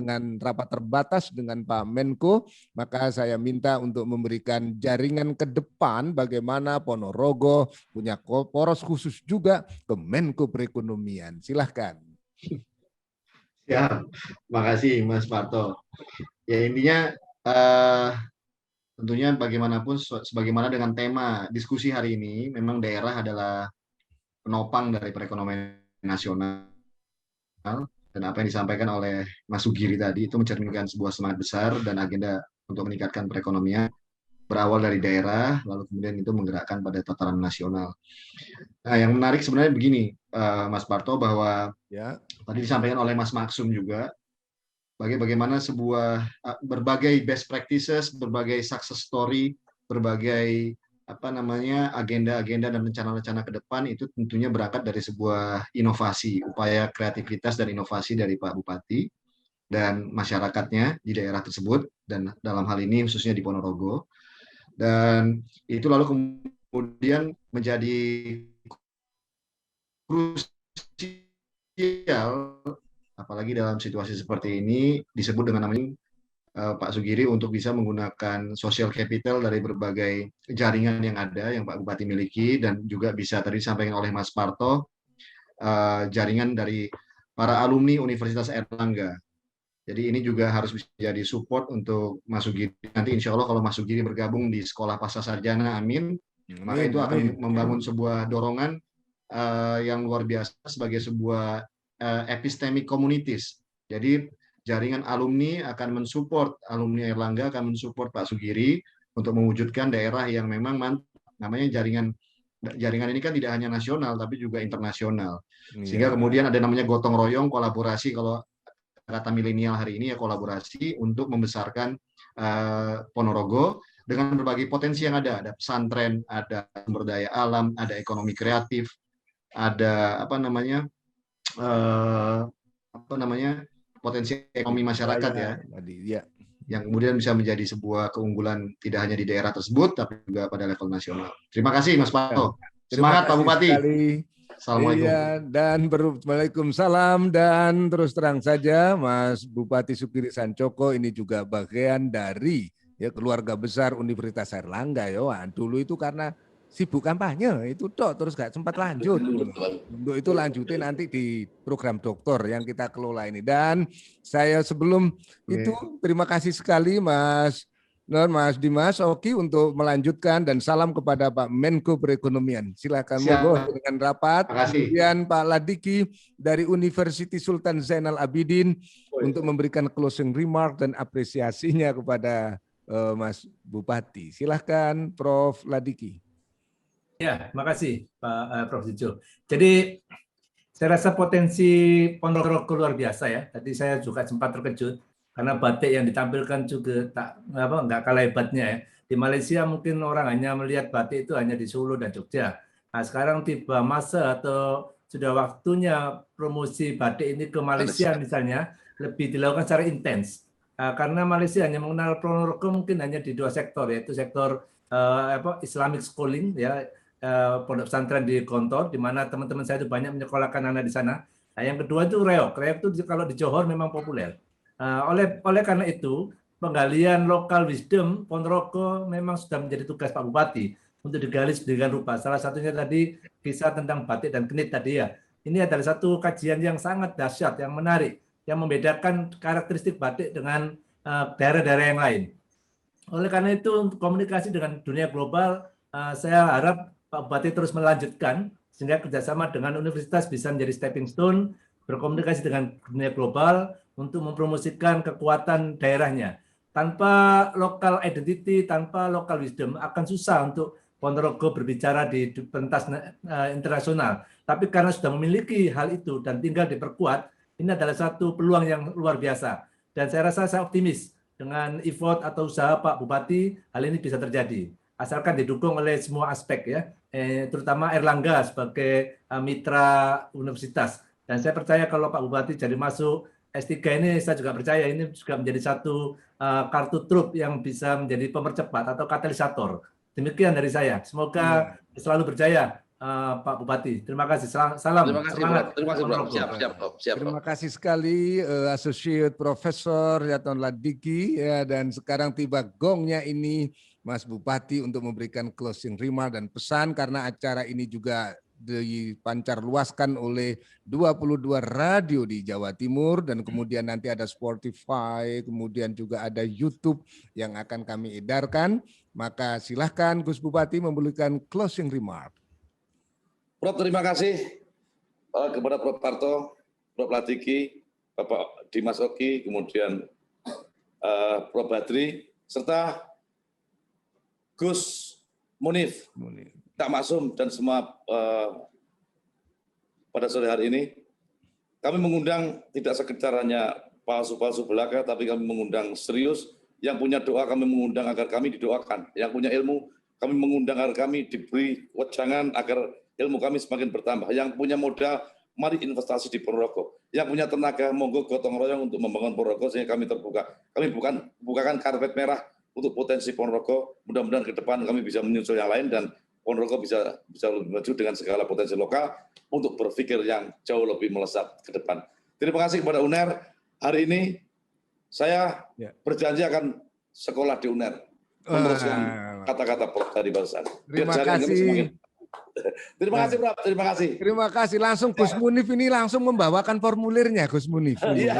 terbatas dengan Pak Menko, maka saya minta untuk memberikan jaringan ke depan bagaimana Ponorogo punya poros khusus juga ke Menko Perekonomian. Silahkan. Ya, makasih Mas Parto. Ya intinya tentunya bagaimanapun sebagaimana dengan tema diskusi hari ini, memang daerah adalah penopang dari perekonomian nasional. Dan apa yang disampaikan oleh Mas Sugiri tadi itu mencerminkan sebuah semangat besar dan agenda untuk meningkatkan perekonomian berawal dari daerah, lalu kemudian itu menggerakkan pada tataran nasional. Nah, yang menarik sebenarnya begini, Mas Parto, bahwa tadi disampaikan oleh Mas Maksum juga, bagaimana berbagai best practices, berbagai success story, berbagai agenda-agenda dan rencana-rencana ke depan itu tentunya berangkat dari sebuah inovasi, upaya kreativitas dan inovasi dari Pak Bupati dan masyarakatnya di daerah tersebut, dan dalam hal ini khususnya di Ponorogo. Dan itu lalu kemudian menjadi krusial, apalagi dalam situasi seperti ini, disebut dengan namanya Pak Sugiri untuk bisa menggunakan social capital dari berbagai jaringan yang ada, yang Pak Bupati miliki, dan juga bisa tadi disampaikan oleh Mas Parto, jaringan dari para alumni Universitas Airlangga. Jadi ini juga harus bisa jadi support untuk Mas Sugiri. Nanti insya Allah kalau Mas Sugiri bergabung di Sekolah Pasca Sarjana, amin, maka itu akan membangun sebuah dorongan yang luar biasa sebagai sebuah epistemic communities. Jadi jaringan alumni akan mensupport, alumni Airlangga akan mensupport Pak Sugiri untuk mewujudkan daerah yang memang mantap. Namanya jaringan ini kan tidak hanya nasional tapi juga internasional. Sehingga kemudian ada namanya gotong royong, kolaborasi, kalau kata milenial hari ini ya kolaborasi untuk membesarkan Ponorogo dengan berbagai potensi yang ada pesantren, ada sumber daya alam, ada ekonomi kreatif, ada potensi ekonomi masyarakat ya, yang kemudian bisa menjadi sebuah keunggulan tidak hanya di daerah tersebut tapi juga pada level nasional. Terima kasih Mas Parto. Semangat Pak Bupati. Assalamualaikum. Iya, dan Waalaikumsalam, dan terus terang saja Mas Bupati Sugiri Sancoko ini juga bagian dari keluarga besar Universitas Airlangga ya. Dulu itu karena sibuk kampanye itu terus gak sempat lanjut. Untuk itu lanjutin nanti di program doktor yang kita kelola ini. Dan saya sebelum itu terima kasih sekali Mas Dimas Oki untuk melanjutkan, dan salam kepada Pak Menko Perekonomian. Silakan monggo dengan rapat. Kemudian Pak Ladiki dari University Sultan Zainal Abidin untuk memberikan closing remark dan apresiasinya kepada Mas Bupati. Silakan Prof Ladiki. Ya, makasih Pak Prof Jojo. Jadi saya rasa potensi Ponorogo luar biasa ya. Tadi saya juga sempat terkejut karena batik yang ditampilkan juga nggak kalah hebatnya ya. Di Malaysia mungkin orang hanya melihat batik itu hanya di Solo dan Jogja. Nah, sekarang tiba masa atau sudah waktunya promosi batik ini ke Malaysia misalnya lebih dilakukan secara intens. Karena Malaysia hanya mengenal Ponorogo mungkin hanya di 2 sektor, yaitu sektor Islamic schooling ya, pondok pesantren di Gontor, di mana teman-teman saya itu banyak menyekolahkan anak di sana. Nah, yang kedua itu reok. Reok itu kalau di Johor memang populer. Oleh karena itu, penggalian lokal wisdom Ponorogo memang sudah menjadi tugas Pak Bupati untuk digali sedemikian rupa. Salah satunya tadi kisah tentang batik dan kenit tadi ya. Ini adalah satu kajian yang sangat dahsyat, yang menarik, yang membedakan karakteristik batik dengan daerah-daerah yang lain. Oleh karena itu, untuk komunikasi dengan dunia global, saya harap Pak Bupati terus melanjutkan sehingga kerjasama dengan universitas bisa menjadi stepping stone, berkomunikasi dengan dunia global untuk mempromosikan kekuatan daerahnya. Tanpa local identity, tanpa local wisdom, akan susah untuk Ponorogo berbicara di pentas internasional. Tapi karena sudah memiliki hal itu dan tinggal diperkuat, ini adalah satu peluang yang luar biasa. Dan saya rasa saya optimis dengan effort atau usaha Pak Bupati, hal ini bisa terjadi. Asalkan didukung oleh semua aspek ya, terutama Erlangga sebagai mitra universitas. Dan saya percaya kalau Pak Bupati jadi masuk S3 ini, saya juga percaya ini juga menjadi satu kartu truf yang bisa menjadi pemercepat atau katalisator. Demikian dari saya. Semoga selalu berjaya Pak Bupati. Terima kasih. Salam. Terima kasih, semangat. Terima kasih, Prof. Siap. Terima kasih sekali Associate Profesor Yaton Ladiki ya, dan sekarang tiba gongnya ini Mas Bupati untuk memberikan closing remark dan pesan karena acara ini juga dipancarluaskan oleh 22 radio di Jawa Timur dan kemudian nanti ada Spotify, kemudian juga ada YouTube yang akan kami edarkan. Maka silahkan Gus Bupati memberikan closing remark. Prof, terima kasih kepada Prof. Parto, Prof. Ladiki, Bapak Dimas Oki, kemudian Prof. Badri, serta Gus Munif, Kak Maksum, dan semua pada sore hari ini. Kami mengundang tidak sekedar hanya palsu-palsu belaka, tapi kami mengundang serius. Yang punya doa kami mengundang agar kami didoakan. Yang punya ilmu kami mengundang agar kami diberi wejangan agar ilmu kami semakin bertambah. Yang punya modal, mari investasi di Ponorogo. Yang punya tenaga, monggo gotong royong untuk membangun Ponorogo sehingga kami terbuka. Kami bukakan karpet merah untuk potensi Ponorogo. Mudah-mudahan ke depan kami bisa menyusul yang lain dan Ponorogo bisa lebih maju dengan segala potensi lokal untuk berpikir yang jauh lebih melesat ke depan. Terima kasih kepada UNER. Hari ini saya berjanji akan sekolah di UNER. Meneruskan kata-kata Prof tadi barusan. Terima kasih. Terima kasih, Prof. Terima kasih. Terima kasih. Langsung Gus Munif ini langsung membawakan formulirnya, Gus Munif. Iya.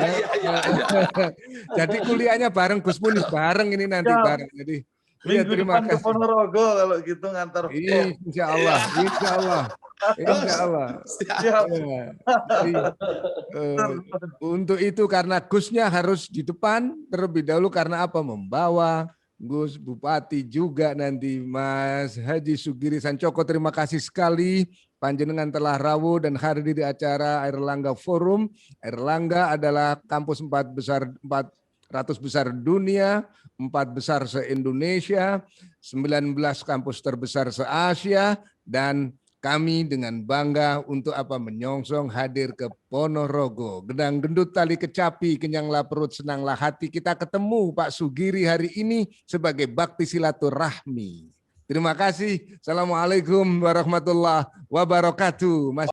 Jadi kuliahnya bareng Gus Munif, bareng ini nanti bareng. Jadi Minggu terima depan ke kasih. Ponorogo kalau gitu ngantar. Insya Allah. Siap. Untuk itu karena Gusnya harus di depan terlebih dahulu karena apa? Membawa Gus Bupati juga nanti Mas Haji Sugiri Sancoko. Terima kasih sekali panjenengan telah rawuh dan hadir di acara Airlangga Forum. Airlangga adalah kampus 400 besar dunia, 4 besar se-Indonesia, 19 kampus terbesar se-Asia, dan kami dengan bangga untuk menyongsong hadir ke Ponorogo. Gedang gendut tali kecapi, kenyanglah perut, senanglah hati. Kita ketemu Pak Sugiri hari ini sebagai bakti silaturahmi. Terima kasih. Assalamualaikum warahmatullahi wabarakatuh. Mas